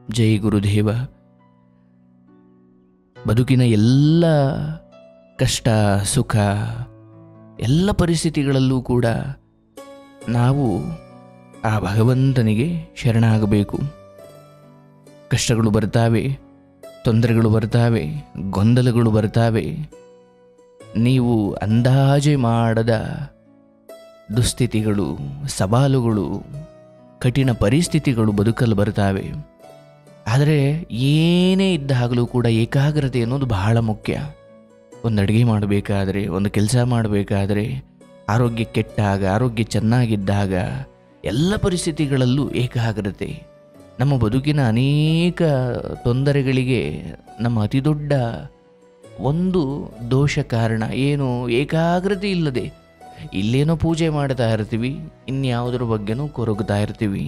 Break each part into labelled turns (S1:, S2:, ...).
S1: ಜೈ ಗುರುದೇವ. ಬದುಕಿನ ಎಲ್ಲ ಕಷ್ಟ ಸುಖ ಎಲ್ಲ ಪರಿಸ್ಥಿತಿಗಳಲ್ಲೂ ಕೂಡ ನಾವು ಆ ಭಗವಂತನಿಗೆ ಶರಣಾಗಬೇಕು. ಕಷ್ಟಗಳು ಬರ್ತಾವೆ, ತೊಂದರೆಗಳು ಬರ್ತಾವೆ, ಗೊಂದಲಗಳು ಬರ್ತಾವೆ. ನೀವು ಅಂದಾಜೆ ಮಾಡದ ದುಸ್ಥಿತಿಗಳು, ಸವಾಲುಗಳು, ಕಠಿಣ ಪರಿಸ್ಥಿತಿಗಳು ಬದುಕಲು ಬರ್ತಾವೆ. ಆದರೆ ಏನೇ ಇದ್ದಾಗಲೂ ಕೂಡ ಏಕಾಗ್ರತೆ ಅನ್ನೋದು ಬಹಳ ಮುಖ್ಯ. ಒಂದು ಅಡುಗೆ ಮಾಡಬೇಕಾದ್ರೆ, ಒಂದು ಕೆಲಸ ಮಾಡಬೇಕಾದ್ರೆ, ಆರೋಗ್ಯ ಕೆಟ್ಟಾಗ, ಆರೋಗ್ಯ ಚೆನ್ನಾಗಿದ್ದಾಗ ಎಲ್ಲ ಪರಿಸ್ಥಿತಿಗಳಲ್ಲೂ ಏಕಾಗ್ರತೆ ನಮ್ಮ ಬದುಕಿನ ಅನೇಕ ತೊಂದರೆಗಳಿಗೆ ನಮ್ಮ ಅತಿ ದೊಡ್ಡ ಒಂದು ದೋಷ ಕಾರಣ ಏನು? ಏಕಾಗ್ರತೆ ಇಲ್ಲದೆ ಇಲ್ಲೇನೋ ಪೂಜೆ ಮಾಡ್ತಾ ಇರ್ತೀವಿ, ಇನ್ಯಾವುದ್ರ ಬಗ್ಗೆನೂ ಕೊರಗ್ತಾ ಇರ್ತೀವಿ.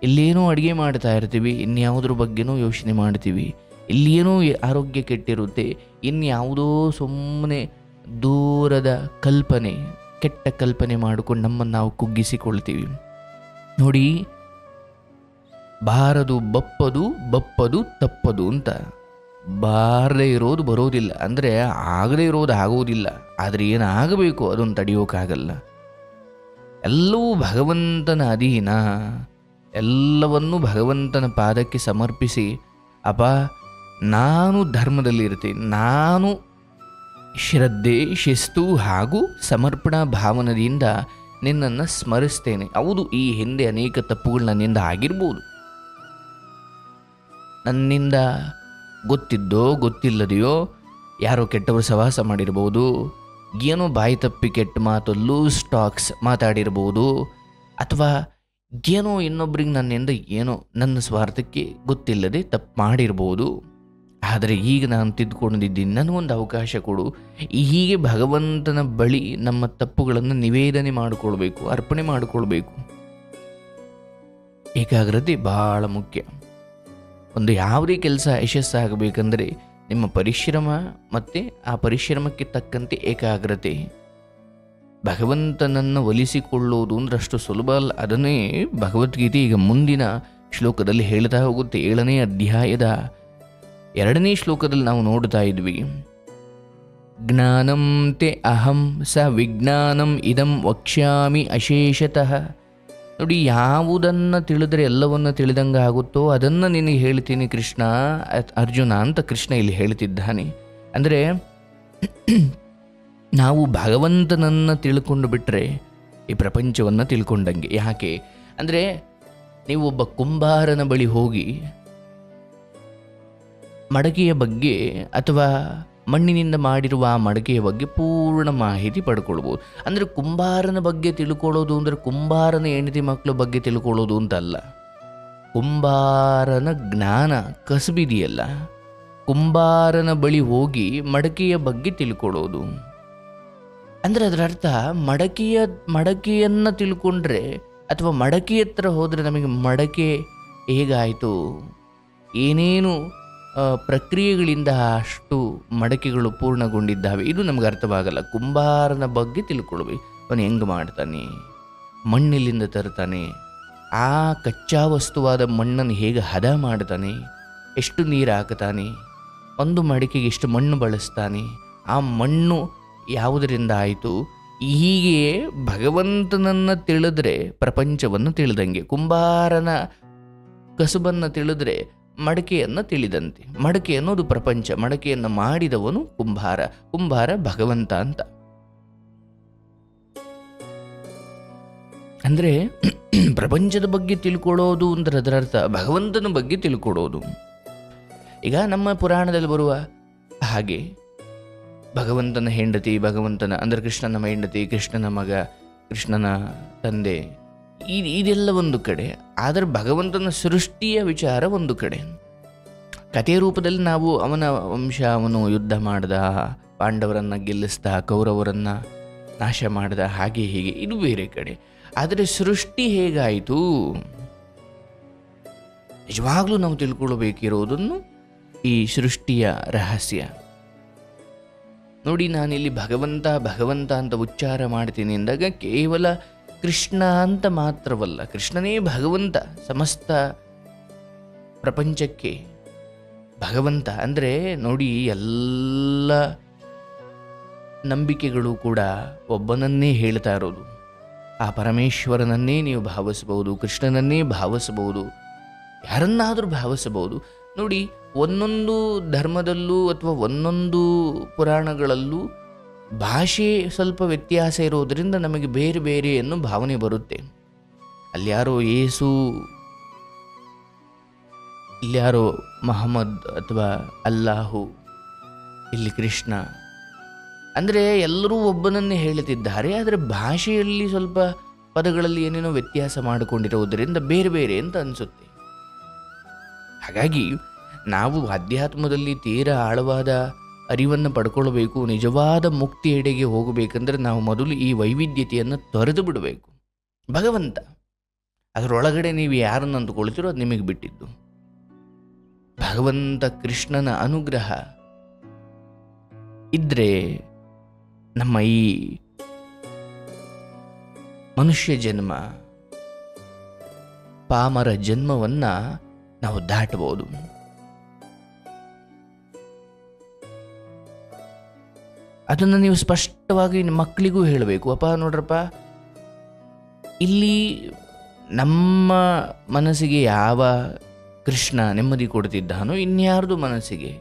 S1: ಇಲ್ಲೇನೋ ಅಡುಗೆ ಮಾಡ್ತಾ ಇರ್ತೀವಿ, ಇನ್ಯಾವುದ್ರ ಬಗ್ಗೆನೂ ಯೋಚನೆ ಮಾಡ್ತೀವಿ. ಇಲ್ಲೇನೋ ಆರೋಗ್ಯ ಕೆಟ್ಟಿರುತ್ತೆ, ಇನ್ಯಾವುದೋ ಸುಮ್ಮನೆ ದೂರದ ಕಲ್ಪನೆ, ಕೆಟ್ಟ ಕಲ್ಪನೆ ಮಾಡಿಕೊಂಡು ನಮ್ಮನ್ನು ನಾವು ಕುಗ್ಗಿಸಿಕೊಳ್ತೀವಿ. ನೋಡಿ, ಬಾರದು ಬಪ್ಪದು, ಬಪ್ಪದು ತಪ್ಪದು ಅಂತ. ಬಾರದೇ ಇರೋದು ಬರೋದಿಲ್ಲ, ಅಂದರೆ ಆಗದೇ ಇರೋದು ಆಗೋದಿಲ್ಲ. ಆದರೆ ಏನಾಗಬೇಕು ಅದನ್ನು ತಡೆಯೋಕ್ಕಾಗಲ್ಲ. ಎಲ್ಲವೂ ಭಗವಂತನ ಅಧೀನ. ಎಲ್ಲವನ್ನೂ ಭಗವಂತನ ಪಾದಕ್ಕೆ ಸಮರ್ಪಿಸಿ, ಅಪ್ಪ ನಾನು ಧರ್ಮದಲ್ಲಿ ಇರ್ತೀನಿ, ನಾನು ಶ್ರದ್ಧೆ, ಶಿಸ್ತು ಹಾಗೂ ಸಮರ್ಪಣಾ ಭಾವನೆಯಿಂದ ನಿನ್ನನ್ನು ಸ್ಮರಿಸ್ತೇನೆ. ಹೌದು, ಈ ಹಿಂದೆ ಅನೇಕ ತಪ್ಪುಗಳು ನನ್ನಿಂದ ಆಗಿರ್ಬೋದು, ನನ್ನಿಂದ ಗೊತ್ತಿದ್ದೋ ಗೊತ್ತಿಲ್ಲದೆಯೋ ಯಾರೋ ಕೆಟ್ಟವರು ಸವಾಸ ಮಾಡಿರ್ಬೋದು, ಏನೋ ಬಾಯಿ ತಪ್ಪಿ ಕೆಟ್ಟ ಮಾತು, ಲೂಸ್ ಟಾಕ್ಸ್ ಮಾತಾಡಿರ್ಬೋದು, ಅಥವಾ ಏನೋ ಇನ್ನೊಬ್ರಿಗೆ ನನ್ನಿಂದ ಏನೋ ನನ್ನ ಸ್ವಾರ್ಥಕ್ಕೆ ಗೊತ್ತಿಲ್ಲದೆ ತಪ್ಪು ಮಾಡಿರ್ಬೋದು. ಆದರೆ ಈಗ ನಾನು ತಿದ್ದುಕೊಂಡಿದ್ದೀನಿ, ನನಗೊಂದು ಅವಕಾಶ ಕೊಡು. ಹೀಗೆ ಭಗವಂತನ ಬಳಿ ನಮ್ಮ ತಪ್ಪುಗಳನ್ನು ನಿವೇದನೆ ಮಾಡಿಕೊಳ್ಬೇಕು, ಅರ್ಪಣೆ ಮಾಡಿಕೊಳ್ಬೇಕು. ಏಕಾಗ್ರತೆ ಬಹಳ ಮುಖ್ಯ. ಒಂದು ಯಾವುದೇ ಕೆಲಸ ಯಶಸ್ಸಾಗಬೇಕಂದ್ರೆ ನಿಮ್ಮ ಪರಿಶ್ರಮ ಮತ್ತು ಆ ಪರಿಶ್ರಮಕ್ಕೆ ತಕ್ಕಂತೆ ಏಕಾಗ್ರತೆ. ಭಗವಂತನನ್ನು ಒಲಿಸಿಕೊಳ್ಳೋದು ಅಂದ್ರೆ ಅಷ್ಟು ಸುಲಭ ಅಲ್ಲ. ಅದನ್ನೇ ಭಗವದ್ಗೀತೆ ಈಗ ಮುಂದಿನ ಶ್ಲೋಕದಲ್ಲಿ ಹೇಳ್ತಾ ಹೋಗುತ್ತೆ. 7ನೇ ಅಧ್ಯಾಯದ 2ನೇ ಶ್ಲೋಕದಲ್ಲಿ ನಾವು ನೋಡ್ತಾ ಇದ್ವಿ. ಜ್ಞಾನಂ ತೇ ಅಹಂ ಸ ವಿಜ್ಞಾನಂ ಇದಂ ವಕ್ಷ್ಯಾಮಿ ಅಶೇಷತಃ. ನೋಡಿ, ಯಾವುದನ್ನು ತಿಳಿದ್ರೆ ಎಲ್ಲವನ್ನು ತಿಳಿದಂಗೆ ಆಗುತ್ತೋ ಅದನ್ನು ನಿನಗೆ ಹೇಳ್ತೀನಿ ಕೃಷ್ಣ, ಅರ್ಜುನ ಅಂತ ಕೃಷ್ಣ ಇಲ್ಲಿ ಹೇಳ್ತಿದ್ದಾನೆ. ಅಂದರೆ ನಾವು ಭಗವಂತನನ್ನು ತಿಳ್ಕೊಂಡು ಬಿಟ್ಟರೆ ಈ ಪ್ರಪಂಚವನ್ನು ತಿಳ್ಕೊಂಡಂಗೆ. ಯಾಕೆ ಅಂದರೆ, ನೀವು ಒಬ್ಬ ಕುಂಬಾರನ ಬಳಿ ಹೋಗಿ ಮಡಕೆಯ ಬಗ್ಗೆ ಅಥವಾ ಮಣ್ಣಿನಿಂದ ಮಾಡಿರುವ ಆ ಮಡಕೆಯ ಬಗ್ಗೆ ಪೂರ್ಣ ಮಾಹಿತಿ ಪಡ್ಕೊಳ್ಬೋದು. ಅಂದರೆ ಕುಂಬಾರನ ಬಗ್ಗೆ ತಿಳ್ಕೊಳ್ಳೋದು ಅಂದರೆ ಕುಂಬಾರನ ಹೆಂಡತಿ ಮಕ್ಕಳ ಬಗ್ಗೆ ತಿಳ್ಕೊಳ್ಳೋದು ಅಂತಲ್ಲ. ಕುಂಬಾರನ ಜ್ಞಾನ ಕಸಬಿದೆಯಲ್ಲ, ಕುಂಬಾರನ ಬಳಿ ಹೋಗಿ ಮಡಕೆಯ ಬಗ್ಗೆ ತಿಳ್ಕೊಳ್ಳೋದು. ಅಂದರೆ ಅದರ ಅರ್ಥ ಮಡಕೆಯನ್ನು ತಿಳ್ಕೊಂಡ್ರೆ ಅಥವಾ ಮಡಕೆ ಹತ್ರ ಹೋದರೆ ನಮಗೆ ಮಡಕೆ ಹೇಗಾಯಿತು, ಏನೇನು ಪ್ರಕ್ರಿಯೆಗಳಿಂದ ಅಷ್ಟು ಮಡಕೆಗಳು ಪೂರ್ಣಗೊಂಡಿದ್ದಾವೆ, ಇದು ನಮ್ಗೆ ಅರ್ಥವಾಗಲ್ಲ. ಕುಂಬಾರನ ಬಗ್ಗೆ ತಿಳ್ಕೊಳ್ಬೇಕು. ಅವನು ಹೆಂಗೆ ಮಾಡ್ತಾನೆ, ಮಣ್ಣಿಲಿಂದ ತರ್ತಾನೆ, ಆ ಕಚ್ಚಾ ವಸ್ತುವಾದ ಮಣ್ಣನ್ನು ಹೇಗೆ ಹದ ಮಾಡ್ತಾನೆ, ಎಷ್ಟು ನೀರು ಹಾಕ್ತಾನೆ, ಒಂದು ಮಡಿಕೆಗೆ ಎಷ್ಟು ಮಣ್ಣು ಬಳಸ್ತಾನೆ, ಆ ಮಣ್ಣು ಯಾವುದರಿಂದ ಆಯಿತು. ಹೀಗೆ ಭಗವಂತನನ್ನು ತಿಳಿದ್ರೆ ಪ್ರಪಂಚವನ್ನು ತಿಳಿದಂಗೆ, ಕುಂಬಾರನ ಕಸುಬನ್ನು ತಿಳಿದ್ರೆ ಮಡಕೆಯನ್ನು ತಿಳಿದಂತೆ. ಮಡಕೆ ಅನ್ನೋದು ಪ್ರಪಂಚ, ಮಡಕೆಯನ್ನು ಮಾಡಿದವನು ಕುಂಬಾರ, ಕುಂಬಾರ ಭಗವಂತ ಅಂತ. ಅಂದರೆ ಪ್ರಪಂಚದ ಬಗ್ಗೆ ತಿಳ್ಕೊಳ್ಳೋದು ಅಂದ್ರೆ ಅದರರ್ಥ ಭಗವಂತನ ಬಗ್ಗೆ ತಿಳ್ಕೊಳ್ಳೋದು. ಈಗ ನಮ್ಮ ಪುರಾಣದಲ್ಲಿ ಬರುವ ಹಾಗೆ ಭಗವಂತನ ಹೆಂಡತಿ, ಭಗವಂತನ ಅಂದರೆ ಕೃಷ್ಣನ ಹೆಂಡತಿ, ಕೃಷ್ಣನ ಮಗ, ಕೃಷ್ಣನ ತಂದೆ, ಇದೆಲ್ಲ ಒಂದು ಕಡೆ. ಆದರೆ ಭಗವಂತನ ಸೃಷ್ಟಿಯ ವಿಚಾರ ಒಂದು ಕಡೆ. ಕಥೆಯ ರೂಪದಲ್ಲಿ ನಾವು ಅವನ ವಂಶ, ಅವನು ಯುದ್ಧ ಮಾಡ್ದ, ಪಾಂಡವರನ್ನು ಗೆಲ್ಲಿಸ್ದ, ಕೌರವರನ್ನು ನಾಶ ಮಾಡ್ದ, ಹಾಗೆ ಹೀಗೆ, ಇದು ಬೇರೆ ಕಡೆ. ಆದರೆ ಸೃಷ್ಟಿ ಹೇಗಾಯಿತು ನಿಜವಾಗ್ಲೂ ನಾವು ತಿಳ್ಕೊಳ್ಬೇಕಿರೋದನ್ನು ಈ ಸೃಷ್ಟಿಯ ರಹಸ್ಯ. ನೋಡಿ, ನಾನಿಲ್ಲಿ ಭಗವಂತ ಭಗವಂತ ಅಂತ ಉಚ್ಚಾರ ಮಾಡ್ತೀನಿ ಅಂದಾಗ ಕೇವಲ ಕೃಷ್ಣ ಅಂತ ಮಾತ್ರವಲ್ಲ, ಕೃಷ್ಣನೇ ಭಗವಂತ, ಸಮಸ್ತ ಪ್ರಪಂಚಕ್ಕೆ ಭಗವಂತ ಅಂದರೆ ನೋಡಿ, ಎಲ್ಲ ನಂಬಿಕೆಗಳು ಕೂಡ ಒಬ್ಬನನ್ನೇ ಹೇಳ್ತಾ ಇರೋದು. ಆ ಪರಮೇಶ್ವರನನ್ನೇ ನೀವು ಭಾವಿಸಬಹುದು, ಕೃಷ್ಣನನ್ನೇ ಭಾವಿಸಬಹುದು, ಯಾರನ್ನಾದರೂ ಭಾವಿಸಬಹುದು. ನೋಡಿ, ಒಂದೊಂದು ಧರ್ಮದಲ್ಲೂ ಅಥವಾ ಒಂದೊಂದು ಪುರಾಣಗಳಲ್ಲೂ ಭಾಷೆ ಸ್ವಲ್ಪ ವ್ಯತ್ಯಾಸ ಇರೋದರಿಂದ ನಮಗೆ ಬೇರೆ ಬೇರೆ ಅನ್ನೋ ಭಾವನೆ ಬರುತ್ತೆ. ಅಲ್ಯಾರೋ ಯೇಸು, ಇಲ್ಯಾರೋ ಮಹಮ್ಮದ್ ಅಥವಾ ಅಲ್ಲಾಹು, ಇಲ್ಲಿ ಕೃಷ್ಣ. ಅಂದರೆ ಎಲ್ಲರೂ ಒಬ್ಬನನ್ನೇ ಹೇಳುತ್ತಿದ್ದಾರೆ, ಆದರೆ ಭಾಷೆಯಲ್ಲಿ ಸ್ವಲ್ಪ ಪದಗಳಲ್ಲಿ ಏನೇನೋ ವ್ಯತ್ಯಾಸ ಮಾಡಿಕೊಂಡಿರೋದರಿಂದ ಬೇರೆ ಬೇರೆ ಅಂತ ಅನಿಸುತ್ತೆ. ಹಾಗಾಗಿ ನಾವು ಅಧ್ಯಾತ್ಮದಲ್ಲಿ ತೀರಾ ಆಳವಾದ ಅರಿವನ್ನು ಪಡ್ಕೊಳ್ಬೇಕು, ನಿಜವಾದ ಮುಕ್ತಿಯೆಡೆಗೆ ಹೋಗಬೇಕಂದ್ರೆ ನಾವು ಮೊದಲು ಈ ವೈವಿಧ್ಯತೆಯನ್ನು ತೊರೆದು ಬಿಡಬೇಕು. ಭಗವಂತ, ಅದರೊಳಗಡೆ ನೀವು ಯಾರನ್ನು ಅಂದುಕೊಳ್ತೀರೋ ಅದು ನಿಮಗೆ ಬಿಟ್ಟಿದ್ದು. ಭಗವಂತ ಕೃಷ್ಣನ ಅನುಗ್ರಹ ಇದ್ರೆ ನಮ್ಮ ಈ ಮನುಷ್ಯ ಜನ್ಮ, ಪಾಮರ ಜನ್ಮವನ್ನು ನಾವು ದಾಟಬಹುದು. ಅದನ್ನು ನೀವು ಸ್ಪಷ್ಟವಾಗಿ ಮಕ್ಕಳಿಗೂ ಹೇಳಬೇಕು. ಅಪ್ಪ ನೋಡ್ರಪ್ಪ, ಇಲ್ಲಿ ನಮ್ಮ ಮನಸ್ಸಿಗೆ ಯಾವ ಕೃಷ್ಣ ನೆಮ್ಮದಿ ಕೊಡ್ತಿದ್ದಾನೋ ಇನ್ಯಾರ್ದು ಮನಸ್ಸಿಗೆ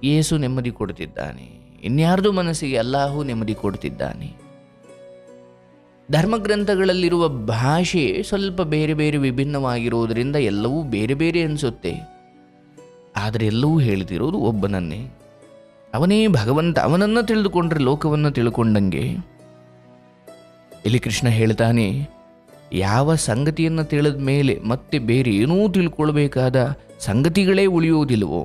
S1: ಯೇಸು ನೆಮ್ಮದಿ ಕೊಡ್ತಿದ್ದಾನೆ, ಇನ್ಯಾರ್ದು ಮನಸ್ಸಿಗೆ ಅಲ್ಲಾಹು ನೆಮ್ಮದಿ ಕೊಡ್ತಿದ್ದಾನೆ. ಧರ್ಮಗ್ರಂಥಗಳಲ್ಲಿರುವ ಭಾಷೆ ಸ್ವಲ್ಪ ಬೇರೆ ಬೇರೆ ವಿಭಿನ್ನವಾಗಿರುವುದರಿಂದ ಎಲ್ಲವೂ ಬೇರೆ ಬೇರೆ ಅನಿಸುತ್ತೆ. ಆದರೆ ಎಲ್ಲವೂ ಹೇಳ್ತಿರೋದು ಒಬ್ಬನನ್ನೇ, ಅವನೇ ಭಗವಂತ. ಅವನನ್ನು ತಿಳಿದುಕೊಂಡ್ರೆ ಲೋಕವನ್ನು ತಿಳ್ಕೊಂಡಂಗೆ. ಇಲ್ಲಿ ಕೃಷ್ಣ ಹೇಳ್ತಾನೆ, ಯಾವ ಸಂಗತಿಯನ್ನು ತಿಳಿದ ಮೇಲೆ ಮತ್ತೆ ಬೇರೆ ಏನೂ ತಿಳ್ಕೊಳ್ಬೇಕಾದ ಸಂಗತಿಗಳೇ ಉಳಿಯುವುದಿಲ್ವೋ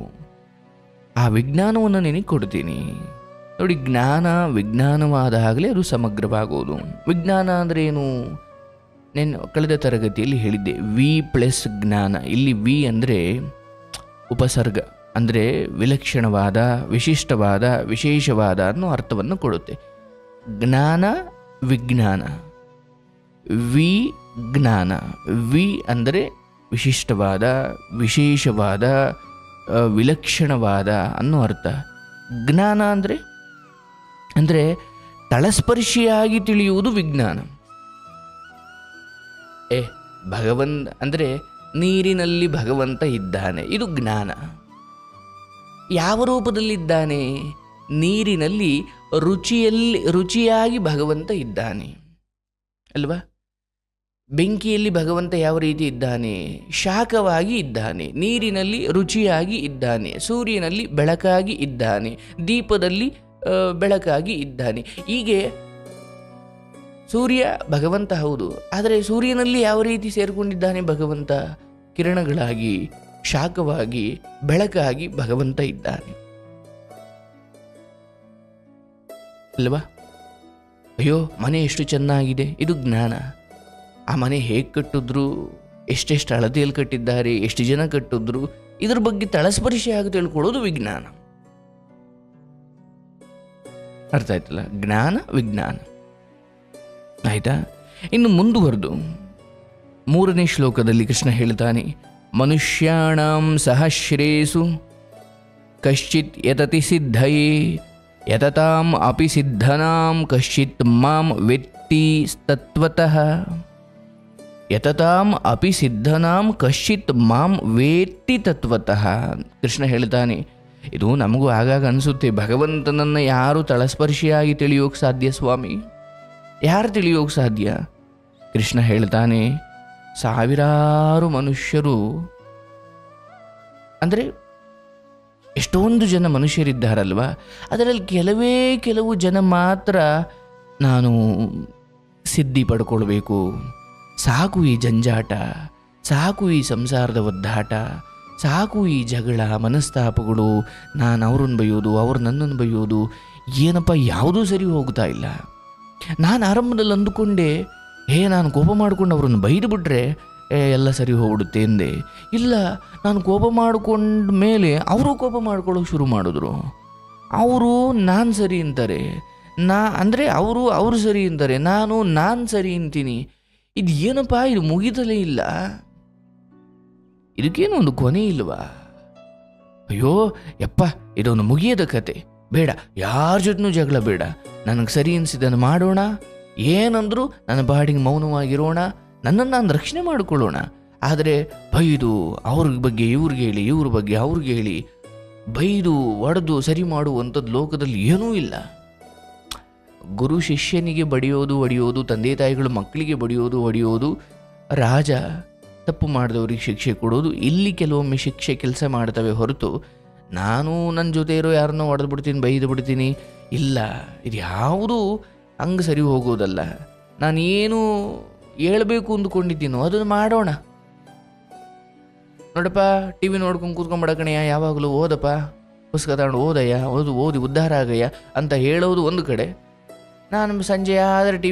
S1: ಆ ವಿಜ್ಞಾನವನ್ನು ನಿನಗೆ ಕೊಡ್ತೀನಿ. ನೋಡಿ, ಜ್ಞಾನ ವಿಜ್ಞಾನವಾದಾಗಲೇ ಅದು ಸಮಗ್ರವಾಗೋದು. ವಿಜ್ಞಾನ ಅಂದರೆ ಏನು? ಕಳೆದ ತರಗತಿಯಲ್ಲಿ ಹೇಳಿದ್ದೆ, ವಿ ಪ್ಲಸ್ ಜ್ಞಾನ. ಇಲ್ಲಿ ವಿ ಅಂದರೆ ಉಪಸರ್ಗ, ಅಂದರೆ ವಿಲಕ್ಷಣವಾದ, ವಿಶಿಷ್ಟವಾದ, ವಿಶೇಷವಾದ ಅನ್ನೋ ಅರ್ಥವನ್ನು ಕೊಡುತ್ತೆ. ಜ್ಞಾನ ವಿಜ್ಞಾನ, ವಿ ಜ್ಞಾನ. ವಿ ಅಂದರೆ ವಿಶಿಷ್ಟವಾದ, ವಿಶೇಷವಾದ, ವಿಲಕ್ಷಣವಾದ ಅನ್ನೋ ಅರ್ಥ. ಜ್ಞಾನ ಅಂದರೆ ತಳಸ್ಪರ್ಶಿಯಾಗಿ ತಿಳಿಯುವುದು ವಿಜ್ಞಾನ. ಭಗವಂತ ಅಂದರೆ ನೀರಿನಲ್ಲಿ ಭಗವಂತ ಇದ್ದಾನೆ, ಇದು ಜ್ಞಾನ. ಯಾವ ರೂಪದಲ್ಲಿದ್ದಾನೆ? ನೀರಿನಲ್ಲಿ ರುಚಿಯಾಗಿ ಭಗವಂತ ಇದ್ದಾನೆ ಅಲ್ವಾ? ಬೆಂಕಿಯಲ್ಲಿ ಭಗವಂತ ಯಾವ ರೀತಿ ಇದ್ದಾನೆ? ಶಾಖವಾಗಿ ಇದ್ದಾನೆ. ನೀರಿನಲ್ಲಿ ರುಚಿಯಾಗಿ ಇದ್ದಾನೆ. ಸೂರ್ಯನಲ್ಲಿ ಬೆಳಕಾಗಿ ಇದ್ದಾನೆ. ದೀಪದಲ್ಲಿ ಬೆಳಕಾಗಿ ಇದ್ದಾನೆ. ಹೀಗೆ ಸೂರ್ಯ ಭಗವಂತ ಹೌದು, ಆದರೆ ಸೂರ್ಯನಲ್ಲಿ ಯಾವ ರೀತಿ ಸೇರಿಕೊಂಡಿದ್ದಾನೆ ಭಗವಂತ? ಕಿರಣಗಳಾಗಿ, ಶಾಖವಾಗಿ, ಬೆಳಕಾಗಿ ಭಗವಂತ ಇದ್ದಾನೆ ಅಲ್ವಾ? ಅಯ್ಯೋ, ಮನೆ ಎಷ್ಟು ಚೆನ್ನಾಗಿದೆ, ಇದು ಜ್ಞಾನ. ಆ ಮನೆ ಹೇಗೆ ಕಟ್ಟಿದ್ರು, ಎಷ್ಟೆಷ್ಟು ಅಳತೆಯಲ್ಲಿ ಕಟ್ಟಿದ್ದಾರೆ, ಎಷ್ಟು ಜನ ಕಟ್ಟಿದ್ರು, ಇದ್ರ ಬಗ್ಗೆ ತಳಸ್ಪರ್ಶಿಯಾಗಿ ತಿಳ್ಕೊಳ್ಳೋದು ವಿಜ್ಞಾನ. ಅರ್ಥ ಆಯ್ತಲ್ಲ? ಜ್ಞಾನ ವಿಜ್ಞಾನ ಆಯ್ತಾ? ಇನ್ನು ಮುಂದುವರೆದು 3ನೇ ಶ್ಲೋಕದಲ್ಲಿ ಕೃಷ್ಣ ಹೇಳ್ತಾನೆ, ಮನುಷ್ಯಾಣಾಂ ಸಹಸ್ರೇಸು ಕಶ್ಚಿತ್ ಯತತಿ ಸಿದ್ಧಯೇ ಯತತಾಂ ಅಪಿ ಸಿದ್ಧನಾಂ ಕಶ್ಚಿತ್ ಮಾಂ ವೇತ್ತಿ ತತ್ವತಃ. ಯತತಾಂ ಅಪಿ ಸಿದ್ಧನಾಂ ಕಶ್ಚಿತ್ ಮಾಂ ವೇತ್ತಿ ತತ್ವತಃ. ಕೃಷ್ಣ ಹೇಳ್ತಾನೆ, ಇದು ನಮಗೂ ಆಗಾಗ ಅನಿಸುತ್ತೆ, ಭಗವಂತನನ್ನು ಯಾರು ತಳಸ್ಪರ್ಶಿಯಾಗಿ ತಿಳಿಯೋಕೆ ಸಾಧ್ಯ ಸ್ವಾಮಿ? ಯಾರು ತಿಳಿಯೋಕೆ ಸಾಧ್ಯ? ಕೃಷ್ಣ ಹೇಳ್ತಾನೆ, ಸಾವಿರಾರು ಮನುಷ್ಯರು, ಅಂದರೆ ಎಷ್ಟೊಂದು ಜನ ಮನುಷ್ಯರಿದ್ದಾರಲ್ವ, ಅದರಲ್ಲಿ ಕೆಲವು ಜನ ಮಾತ್ರ ನಾನು ಸಿದ್ಧಿ ಪಡ್ಕೊಳ್ಬೇಕು, ಸಾಕು ಈ ಜಂಜಾಟ, ಸಾಕು ಈ ಸಂಸಾರದ ಒದ್ದಾಟ, ಸಾಕು ಈ ಜಗಳ ಮನಸ್ತಾಪಗಳು, ನಾನು ಅವ್ರನ್ನ ಬೈಯೋದು, ಅವ್ರು ನನ್ನನ್ನು ಬೈಯೋದು, ಏನಪ್ಪ ಯಾವುದೂ ಸರಿ ಹೋಗ್ತಾ ಇಲ್ಲ. ನಾನು ಆರಂಭದಲ್ಲಿ ಅಂದುಕೊಂಡೆ, ನಾನು ಕೋಪ ಮಾಡ್ಕೊಂಡು ಅವ್ರನ್ನ ಬೈದು ಬಿಟ್ರೆ ಎಲ್ಲ ಸರಿ ಹೋಗ್ಬಿಡುತ್ತೆ ಎಂದೆ. ಇಲ್ಲ, ನಾನು ಕೋಪ ಮಾಡ್ಕೊಂಡ ಮೇಲೆ ಅವರು ಕೋಪ ಮಾಡ್ಕೊಳ್ಳೋಕೆ ಶುರು ಮಾಡಿದ್ರು. ಅವರು ನಾನು ಸರಿ ಅಂತಾರೆ, ಅಂದರೆ ಅವರು ಸರಿ ಅಂತಾರೆ, ನಾನು ಸರಿ ಅಂತೀನಿ. ಇದು ಏನಪ್ಪ, ಇದು ಮುಗಿದಲೇ ಇಲ್ಲ. ಇದಕ್ಕೇನು ಒಂದು ಕೊನೆ ಇಲ್ವಾ? ಅಯ್ಯೋ ಯಪ್ಪ, ಇದೊಂದು ಮುಗಿಯದ ಕತೆ, ಬೇಡ, ಯಾರ ಜೊತೆನೂ ಜಗಳ ಬೇಡ, ನನಗೆ ಸರಿ ಅನಿಸಿದ್ದನ್ನು ಮಾಡೋಣ, ಏನಂದ್ರು ನನ್ನ ಬಾಡಿಗೆ ಮೌನವಾಗಿರೋಣ, ನನ್ನನ್ನು ನಾನು ರಕ್ಷಣೆ ಮಾಡಿಕೊಳ್ಳೋಣ. ಆದರೆ ಬೈದು ಅವ್ರ ಬಗ್ಗೆ ಇವ್ರಿಗೆ ಹೇಳಿ, ಇವ್ರ ಬಗ್ಗೆ ಅವ್ರಿಗೆ ಹೇಳಿ, ಬೈದು ಒಡೆದು ಸರಿ ಮಾಡುವಂಥದ್ದು ಲೋಕದಲ್ಲಿ ಏನೂ ಇಲ್ಲ. ಗುರು ಶಿಷ್ಯನಿಗೆ ಬಡಿಯೋದು ಹೊಡೆಯೋದು, ತಂದೆ ತಾಯಿಗಳು ಮಕ್ಕಳಿಗೆ ಬಡಿಯೋದು ಹೊಡೆಯೋದು, ರಾಜ ತಪ್ಪು ಮಾಡಿದವ್ರಿಗೆ ಶಿಕ್ಷೆ ಕೊಡೋದು, ಇಲ್ಲಿ ಕೆಲವೊಮ್ಮೆ ಶಿಕ್ಷೆ ಕೆಲಸ ಮಾಡ್ತವೆ ಹೊರತು ನಾನು ನನ್ನ ಜೊತೆ ಇರೋ ಯಾರನ್ನೋ ಹೊಡೆದು ಬಿಡ್ತೀನಿ, ಬೈದು ಬಿಡ್ತೀನಿ, ಇಲ್ಲ, ಇದು ಯಾವುದೂ ಹಂಗೆ ಸರಿ ಹೋಗೋದಲ್ಲ. ನಾನೇನು ಹೇಳ್ಬೇಕು ಅಂದ್ಕೊಂಡಿದ್ದೀನೋ ಅದನ್ನು ಮಾಡೋಣ. ನೋಡಪ್ಪ, ಟಿ ವಿ ನೋಡ್ಕೊಂಡು ಕೂತ್ಕೊಂಡ್ಬಿಡ ಕಣಯ್ಯ, ಯಾವಾಗಲೂ ಓದಪ್ಪ, ಪುಸ್ತಕ ತಗೊಂಡು ಓದಯ್ಯ, ಓದಿ ಉದ್ಧಾರ ಆಗಯ್ಯ ಅಂತ ಹೇಳೋದು ಒಂದು ಕಡೆ. ನಾನು ಸಂಜೆ ಆದರೆ ಟಿ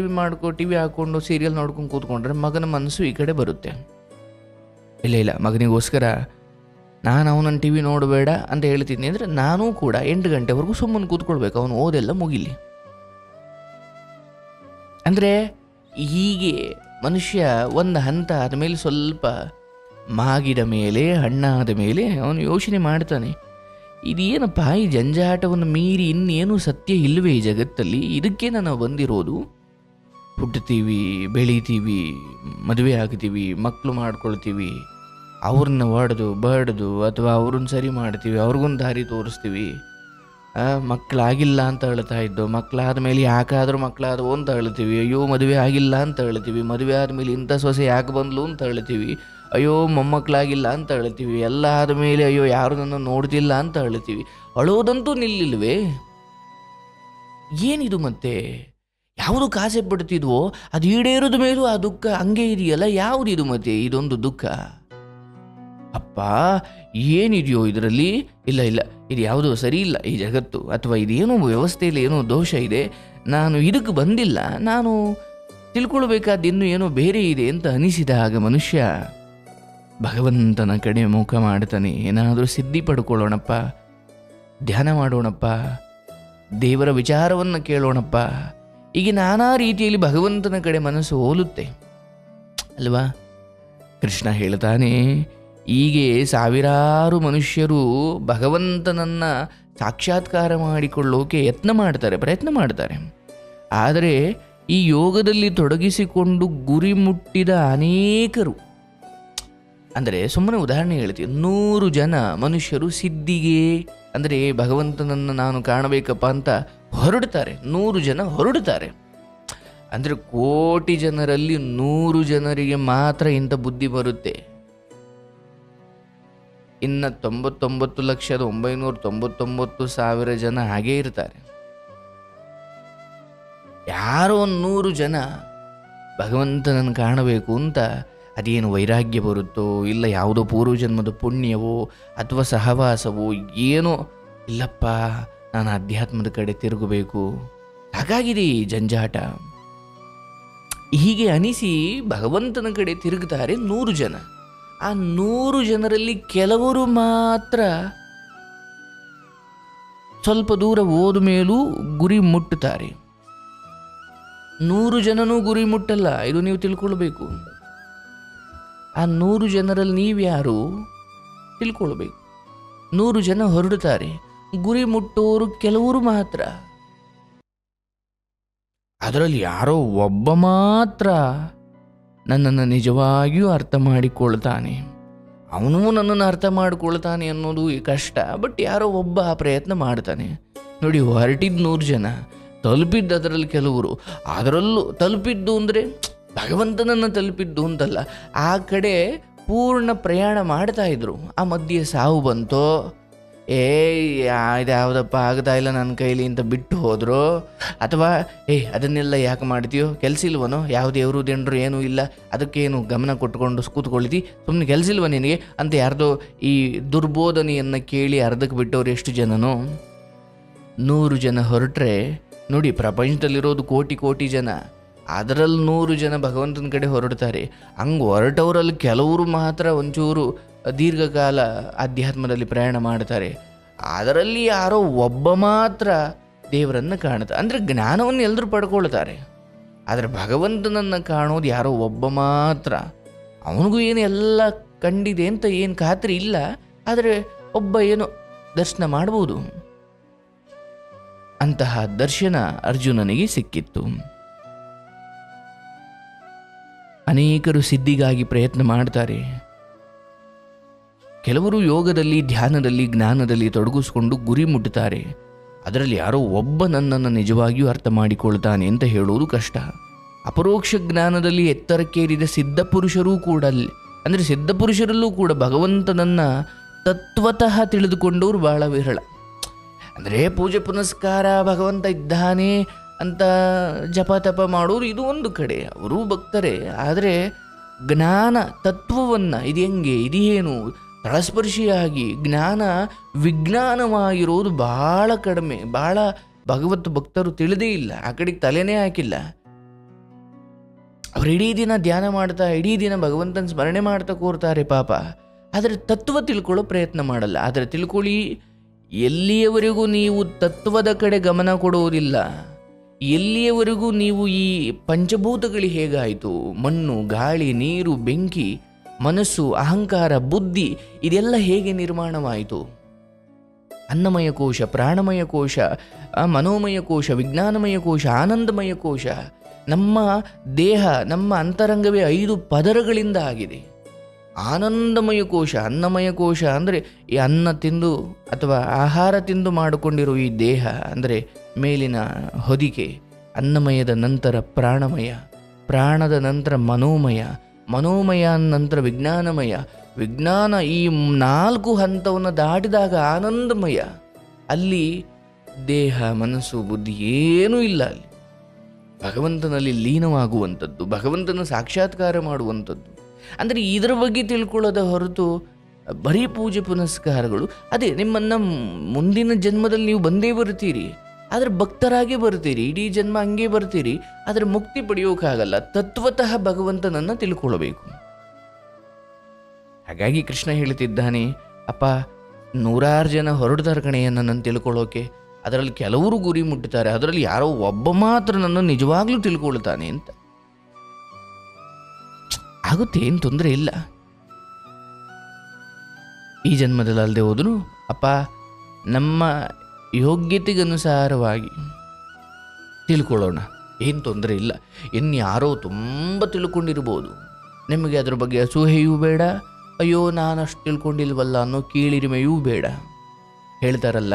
S1: ವಿ ಹಾಕ್ಕೊಂಡು ಸೀರಿಯಲ್ ನೋಡ್ಕೊಂಡು ಕೂತ್ಕೊಂಡ್ರೆ ಮಗನ ಮನಸ್ಸು ಈ ಕಡೆ ಬರುತ್ತೆ. ಇಲ್ಲ, ಮಗನಿಗೋಸ್ಕರ ನಾನು ಅವನನ್ನು ಟಿ ವಿ ನೋಡಬೇಡ ಅಂತ ಹೇಳ್ತೀನಿ ಅಂದರೆ ನಾನೂ ಕೂಡ 8 ಗಂಟೆವರೆಗೂ ಸುಮ್ಮನೆ ಕೂತ್ಕೊಳ್ಬೇಕು, ಅವನು ಓದೆಲ್ಲ ಮುಗಿಲಿ. ಅಂದರೆ ಹೀಗೆ ಮನುಷ್ಯ ಒಂದು ಹಂತ ಆದಮೇಲೆ, ಸ್ವಲ್ಪ ಮಾಗಿದ ಮೇಲೆ, ಹಣ್ಣಾದ ಮೇಲೆ ಅವನು ಯೋಚನೆ ಮಾಡ್ತಾನೆ, ಇದೇನಪ್ಪ, ಈ ಜಂಜಾಟವನ್ನು ಮೀರಿ ಇನ್ನೇನು ಸತ್ಯ ಇಲ್ಲವೇ ಈ ಜಗತ್ತಲ್ಲಿ? ಇದಕ್ಕೆ ನಾವು ಬಂದಿರೋದು. ಹುಟ್ಟುತ್ತೀವಿ, ಬೆಳಿತೀವಿ, ಮದುವೆ ಆಗ್ತೀವಿ, ಮಕ್ಕಳು ಮಾಡ್ಕೊಳ್ತೀವಿ, ಅವ್ರನ್ನ ಬಡ್ದು ಅಥವಾ ಅವ್ರನ್ನ ಸರಿ ಮಾಡ್ತೀವಿ, ಅವ್ರಿಗೊಂದು ದಾರಿ ತೋರಿಸ್ತೀವಿ. ಮಕ್ಕಳಾಗಿಲ್ಲ ಅಂತ ಹೇಳ್ತಾ ಇದ್ದು, ಮಕ್ಕಳಾದ ಮೇಲೆ ಯಾಕಾದರೂ ಮಕ್ಕಳಾದವು ಅಂತ ಹೇಳ್ತೀವಿ. ಅಯ್ಯೋ ಮದುವೆ ಆಗಿಲ್ಲ ಅಂತ ಹೇಳ್ತೀವಿ, ಮದುವೆ ಆದಮೇಲೆ ಇಂಥ ಸೊಸೆ ಯಾಕೆ ಬಂದ್ಲು ಅಂತ ಹೇಳ್ತೀವಿ. ಅಯ್ಯೋ ಮೊಮ್ಮಕ್ಕಳಾಗಿಲ್ಲ ಅಂತ ಹೇಳ್ತೀವಿ, ಎಲ್ಲ ಆದಮೇಲೆ ಅಯ್ಯೋ ಯಾರು ನನ್ನ ನೋಡ್ತಿಲ್ಲ ಅಂತ ಹೇಳ್ತೀವಿ. ಅಳೋದಂತೂ ನಿಲ್ಲಿಲ್ವೇ? ಏನಿದು ಮತ್ತೆ? ಯಾವುದು ಕಾಸೆ ಪಡ್ತಿದ್ವೋ ಅದು ಈಡೇರೋದ ಮೇಲೂ ಆ ದುಃಖ ಹಂಗೆ ಇದೆಯಲ್ಲ, ಯಾವುದಿದು ಮತ್ತೆ ಇದೊಂದು ದುಃಖ? ಅಪ್ಪ, ಏನಿದೆಯೋ ಇದರಲ್ಲಿ? ಇಲ್ಲ, ಇದು ಯಾವುದೋ ಸರಿ ಇಲ್ಲ ಈ ಜಗತ್ತು, ಅಥವಾ ಇದೇನೋ ವ್ಯವಸ್ಥೆಯಲ್ಲಿ ಏನೋ ದೋಷ ಇದೆ, ನಾನು ಇದಕ್ಕೆ ಬಂದಿಲ್ಲ, ನಾನು ತಿಳ್ಕೊಳ್ಬೇಕಾದ ಇನ್ನೂ ಏನೋ ಬೇರೆ ಇದೆ ಅಂತ ಅನಿಸಿದಾಗ ಮನುಷ್ಯ ಭಗವಂತನ ಕಡೆ ಮುಖ ಮಾಡ್ತಾನೆ. ಏನಾದರೂ ಸಿದ್ಧಿ ಪಡ್ಕೊಳ್ಳೋಣಪ್ಪ, ಧ್ಯಾನ ಮಾಡೋಣಪ್ಪ, ದೇವರ ವಿಚಾರವನ್ನು ಕೇಳೋಣಪ್ಪ. ಹೀಗೆ ನಾನಾ ರೀತಿಯಲ್ಲಿ ಭಗವಂತನ ಕಡೆ ಮನಸ್ಸು ಹೋಲುತ್ತೆ ಅಲ್ವಾ? ಕೃಷ್ಣ ಹೇಳ್ತಾನೆ, ಹೀಗೆ ಸಾವಿರಾರು ಮನುಷ್ಯರು ಭಗವಂತನನ್ನು ಸಾಕ್ಷಾತ್ಕಾರ ಮಾಡಿಕೊಳ್ಳೋಕೆ ಪ್ರಯತ್ನ ಮಾಡ್ತಾರೆ. ಆದರೆ ಈ ಯೋಗದಲ್ಲಿ ತೊಡಗಿಸಿಕೊಂಡು ಗುರಿ ಮುಟ್ಟಿದ ಅನೇಕರು, ಅಂದರೆ ಸುಮ್ಮನೆ ಉದಾಹರಣೆ ಹೇಳ್ತೀವಿ, 100 ಜನ ಮನುಷ್ಯರು ಸಿದ್ಧಿಗೆ, ಅಂದರೆ ಭಗವಂತನನ್ನು ನಾನು ಕಾಣಬೇಕಪ್ಪ ಅಂತ ಹೊರಡ್ತಾರೆ. 100 ಜನ ಹೊರಡ್ತಾರೆ. ಅಂದರೆ 1 ಕೋಟಿ ಜನರಲ್ಲಿ 100 ಜನರಿಗೆ ಮಾತ್ರ ಇಂಥ ಬುದ್ಧಿ ಬರುತ್ತೆ. ಇನ್ನು 99,999,000 ಜನ ಹಾಗೇ ಇರ್ತಾರೆ. ಯಾರೋ 100 ಜನ ಭಗವಂತನನ್ನು ಕಾಣಬೇಕು ಅಂತ ಅದೇನು ವೈರಾಗ್ಯ ಬರುತ್ತೋ, ಇಲ್ಲ ಯಾವುದೋ ಪೂರ್ವಜನ್ಮದ ಪುಣ್ಯವೋ ಅಥವಾ ಸಹವಾಸವೋ ಏನೋ, ಇಲ್ಲಪ್ಪ ನಾನು ಅಧ್ಯಾತ್ಮದ ಕಡೆ ತಿರುಗಬೇಕು, ಹಾಗಾಗಿದೆ ಈ ಜಂಜಾಟ, ಹೀಗೆ ಅನಿಸಿ ಭಗವಂತನ ಕಡೆ ತಿರುಗುತ್ತಾರೆ 100 ಜನ. ಆ 100 ಜನರಲ್ಲಿ ಕೆಲವರು ಮಾತ್ರ ಸ್ವಲ್ಪ ದೂರ ಹೋದ ಮೇಲೂ ಗುರಿ ಮುಟ್ಟುತ್ತಾರೆ. 100 ಜನನೂ ಗುರಿ ಮುಟ್ಟಲ್ಲ, ಇದು ನೀವು ತಿಳ್ಕೊಳ್ಬೇಕು. ಆ 100 ಜನರಲ್ಲಿ ನೀವ್ಯಾರು ತಿಳ್ಕೊಳ್ಬೇಕು. 100 ಜನ ಹೊರಡುತ್ತಾರೆ, ಗುರಿ ಮುಟ್ಟೋರು ಕೆಲವರು ಮಾತ್ರ. ಅದರಲ್ಲಿ ಯಾರೋ ಒಬ್ಬ ಮಾತ್ರ ನನ್ನನ್ನು ನಿಜವಾಗಿಯೂ ಅರ್ಥ ಮಾಡಿಕೊಳ್ತಾನೆ. ಅವನು ನನ್ನನ್ನು ಅರ್ಥ ಮಾಡಿಕೊಳ್ತಾನೆ ಅನ್ನೋದು ಕಷ್ಟ, ಬಟ್ ಯಾರೋ ಒಬ್ಬ ಆ ಪ್ರಯತ್ನ ಮಾಡ್ತಾನೆ. ನೋಡಿ, ಹೊರಟಿದ್ದು 100 ಜನ, ತಲುಪಿದ್ದು ಅದರಲ್ಲಿ ಕೆಲವರು. ಅದರಲ್ಲೂ ತಲುಪಿದ್ದು ಅಂದರೆ ಭಗವಂತನನ್ನು ತಲುಪಿದ್ದು ಅಂತಲ್ಲ, ಆ ಕಡೆ ಪೂರ್ಣ ಪ್ರಯಾಣ ಮಾಡ್ತಾ ಇದ್ರು. ಆ ಮಧ್ಯೆ ಸಾವು ಬಂತೋ, ಇದ್ಯಾವುದಪ್ಪ ಆಗ್ತಾ ಇಲ್ಲ ನನ್ನ ಕೈಲಿ ಅಂತ ಬಿಟ್ಟು ಹೋದ್ರು, ಅಥವಾ ಅದನ್ನೆಲ್ಲ ಯಾಕೆ ಮಾಡ್ತೀಯೋ, ಕೆಲಸ ಇಲ್ವನೋ, ಯಾವ ದೇವರು ದಿಂಡ್ರು ಏನೂ ಇಲ್ಲ, ಅದಕ್ಕೇನು ಗಮನ ಕೊಟ್ಕೊಂಡು ಕೂತ್ಕೊಳ್ತಿ, ಸುಮ್ಮನೆ ಕೆಲಸ ಇಲ್ವ ನಿನಗೆ ಅಂತ ಯಾರ್ದೋ ಈ ದುರ್ಬೋಧನೆಯನ್ನು ಕೇಳಿ ಅರ್ಧಕ್ಕೆ ಬಿಟ್ಟವ್ರು ಎಷ್ಟು ಜನನೋ. 100 ಜನ ಹೊರಟ್ರೆ ನೋಡಿ, ಪ್ರಪಂಚದಲ್ಲಿರೋದು ಕೋಟಿ ಜನ, ಅದರಲ್ಲಿ 100 ಜನ ಭಗವಂತನ ಕಡೆ ಹೊರಡ್ತಾರೆ. ಹಂಗೆ ಹೊರಟವರಲ್ಲಿ ಕೆಲವರು ಮಾತ್ರ ಒಂಚೂರು ದೀರ್ಘಕಾಲ ಅಧ್ಯಾತ್ಮದಲ್ಲಿ ಪ್ರಯಾಣ ಮಾಡ್ತಾರೆ. ಅದರಲ್ಲಿ ಯಾರೋ ಒಬ್ಬ ಮಾತ್ರ ದೇವರನ್ನು ಕಾಣುತ್ತಾರೆ. ಅಂದರೆ ಜ್ಞಾನವನ್ನು ಎಲ್ಲರೂ ಪಡ್ಕೊಳ್ತಾರೆ, ಆದರೆ ಭಗವಂತನನ್ನು ಕಾಣೋದು ಯಾರೋ ಒಬ್ಬ ಮಾತ್ರ. ಅವನಿಗೂ ಏನು ಎಲ್ಲ ಕಂಡಿದೆ ಅಂತ ಏನು ಖಾತ್ರಿ ಇಲ್ಲ, ಆದರೆ ಒಬ್ಬ ಏನೋ ದರ್ಶನ ಮಾಡಬಹುದು. ಅಂತಹ ದರ್ಶನ ಅರ್ಜುನನಿಗೆ ಸಿಕ್ಕಿತ್ತು. ಅನೇಕರು ಸಿದ್ಧಿಗಾಗಿ ಪ್ರಯತ್ನ ಮಾಡ್ತಾರೆ. ಕೆಲವರು ಯೋಗದಲ್ಲಿ, ಧ್ಯಾನದಲ್ಲಿ, ಜ್ಞಾನದಲ್ಲಿ ತೊಡಗಿಸ್ಕೊಂಡು ಗುರಿ ಮುಟ್ಟುತ್ತಾರೆ. ಅದರಲ್ಲಿ ಯಾರೋ ಒಬ್ಬ ನನ್ನನ್ನು ನಿಜವಾಗಿಯೂ ಅರ್ಥ ಮಾಡಿಕೊಳ್ತಾನೆ ಅಂತ ಹೇಳುವುದು ಕಷ್ಟ. ಅಪರೋಕ್ಷ ಜ್ಞಾನದಲ್ಲಿ ಎತ್ತರಕ್ಕೇರಿದ ಸಿದ್ಧಪುರುಷರೂ ಕೂಡ, ಅಂದರೆ ಸಿದ್ಧಪುರುಷರಲ್ಲೂ ಕೂಡ ಭಗವಂತನನ್ನು ತತ್ವತಃ ತಿಳಿದುಕೊಂಡವರು ಬಹಳ ವಿರಳ. ಅಂದರೆ ಪೂಜೆ ಪುನಸ್ಕಾರ, ಭಗವಂತ ಇದ್ದಾನೆ ಅಂತ ಜಪ ತಪ ಮಾಡೋರು ಇದು ಒಂದು ಕಡೆ, ಅವರೂ ಭಕ್ತರೇ. ಆದರೆ ಜ್ಞಾನ ತತ್ವವನ್ನು ಇದು ಹೆಂಗೆ, ಇದೇನು ತಳಸ್ಪರ್ಶಿಯಾಗಿ ಜ್ಞಾನ ವಿಜ್ಞಾನವಾಗಿರೋದು ಬಹಳ ಕಡಿಮೆ. ಬಹಳ ಭಗವತ್ ಭಕ್ತರು ತಿಳಿದೇ ಇಲ್ಲ, ಆ ಕಡೆಗೆ ತಲೆನೇ ಹಾಕಿಲ್ಲ. ಅವರು ಇಡೀ ದಿನ ಧ್ಯಾನ ಮಾಡ್ತಾ, ಇಡೀ ದಿನ ಭಗವಂತನ ಸ್ಮರಣೆ ಮಾಡ್ತಾ ಕೂರ್ತಾರೆ ಪಾಪ, ಆದರೆ ತತ್ವ ತಿಳ್ಕೊಳ್ಳೋ ಪ್ರಯತ್ನ ಮಾಡಲ್ಲ. ಆದರೆ ತಿಳ್ಕೊಳ್ಳಿ, ಎಲ್ಲಿಯವರೆಗೂ ನೀವು ತತ್ವದ ಕಡೆ ಗಮನ ಕೊಡುವುದಿಲ್ಲ, ಎಲ್ಲಿಯವರೆಗೂ ನೀವು ಈ ಪಂಚಭೂತಗಳು ಹೇಗಾಯಿತು, ಮಣ್ಣು, ಗಾಳಿ, ನೀರು, ಬೆಂಕಿ, ಮನಸ್ಸು, ಅಹಂಕಾರ, ಬುದ್ಧಿ, ಇದೆಲ್ಲ ಹೇಗೆ ನಿರ್ಮಾಣವಾಯಿತು, ಅನ್ನಮಯ ಕೋಶ, ಪ್ರಾಣಮಯ ಕೋಶ, ಮನೋಮಯ ಕೋಶ, ವಿಜ್ಞಾನಮಯ ಕೋಶ, ಆನಂದಮಯ ಕೋಶ, ನಮ್ಮ ದೇಹ, ನಮ್ಮ ಅಂತರಂಗವೇ 5 ಪದರಗಳಿಂದ ಆಗಿದೆ. ಆನಂದಮಯ ಕೋಶ, ಅನ್ನಮಯ ಕೋಶ ಅಂದರೆ ಈ ಅನ್ನ ತಿಂದು ಅಥವಾ ಆಹಾರ ತಿಂದು ಮಾಡಿಕೊಂಡಿರೋ ಈ ದೇಹ, ಅಂದರೆ ಮೇಲಿನ ಹೊದಿಕೆ. ಅನ್ನಮಯದ ನಂತರ ಪ್ರಾಣಮಯ, ಪ್ರಾಣದ ನಂತರ ಮನೋಮಯ, ಮನೋಮಯ ನಂತರ ವಿಜ್ಞಾನಮಯ, ವಿಜ್ಞಾನ, ಈ 4 ಹಂತವನ್ನು ದಾಟಿದಾಗ ಆನಂದಮಯ. ಅಲ್ಲಿ ದೇಹ, ಮನಸ್ಸು, ಬುದ್ಧಿ ಏನೂ ಇಲ್ಲ. ಅಲ್ಲಿ ಭಗವಂತನಲ್ಲಿ ಲೀನವಾಗುವಂಥದ್ದು, ಭಗವಂತನ ಸಾಕ್ಷಾತ್ಕಾರ ಮಾಡುವಂಥದ್ದು. ಅಂದರೆ ಇದರ ಬಗ್ಗೆ ತಿಳ್ಕೊಳ್ಳೋದ ಹೊರತು ಬರೀ ಪೂಜೆ ಪುನಸ್ಕಾರಗಳು, ಅದೇ ನಿಮ್ಮನ್ನು ಮುಂದಿನ ಜನ್ಮದಲ್ಲಿ ನೀವು ಬಂದೇ ಬರ್ತೀರಿ, ಆದರೆ ಭಕ್ತರಾಗೇ ಬರ್ತೀರಿ, ಇಡೀ ಜನ್ಮ ಹಂಗೆ ಬರ್ತೀರಿ, ಆದರೆ ಮುಕ್ತಿ ಪಡೆಯೋಕ್ಕಾಗಲ್ಲ. ತತ್ವತಃ ಭಗವಂತನನ್ನು ತಿಳ್ಕೊಳ್ಬೇಕು. ಹಾಗಾಗಿ ಕೃಷ್ಣ ಹೇಳ್ತಿದ್ದಾನೆ, ಅಪ್ಪ 100 ಜನ ಹೊರಡ್ತಾರೆ ಕಣೆಯ ನನ್ನನ್ನು ತಿಳ್ಕೊಳ್ಳೋಕೆ, ಅದರಲ್ಲಿ ಕೆಲವರು ಗುರಿ ಮುಟ್ಟುತ್ತಾರೆ, ಅದರಲ್ಲಿ ಯಾರೋ ಒಬ್ಬ ಮಾತ್ರ ನನ್ನ ನಿಜವಾಗ್ಲೂ ತಿಳ್ಕೊಳ್ತಾನೆ ಅಂತ. ಆಗುತ್ತೆ, ಏನು ತೊಂದರೆ ಇಲ್ಲ. ಈ ಜನ್ಮದಲ್ಲಿ ಅಲ್ಲದೆ ಹೋದ್ರು ಅಪ್ಪ ನಮ್ಮ ಯೋಗ್ಯತೆಗನುಸಾರವಾಗಿ ತಿಳ್ಕೊಳ್ಳೋಣ, ಏನು ತೊಂದರೆ ಇಲ್ಲ. ಇನ್ಯಾರೋ ತುಂಬ ತಿಳ್ಕೊಂಡಿರ್ಬೋದು, ನಿಮಗೆ ಅದ್ರ ಬಗ್ಗೆ ಅಸೂಹೆಯೂ ಬೇಡ, ಅಯ್ಯೋ ನಾನು ಅಷ್ಟು ತಿಳ್ಕೊಂಡಿಲ್ವಲ್ಲ ಅನ್ನೋ ಕೀಳಿರಿಮೆಯೂ ಬೇಡ. ಹೇಳ್ತಾರಲ್ಲ,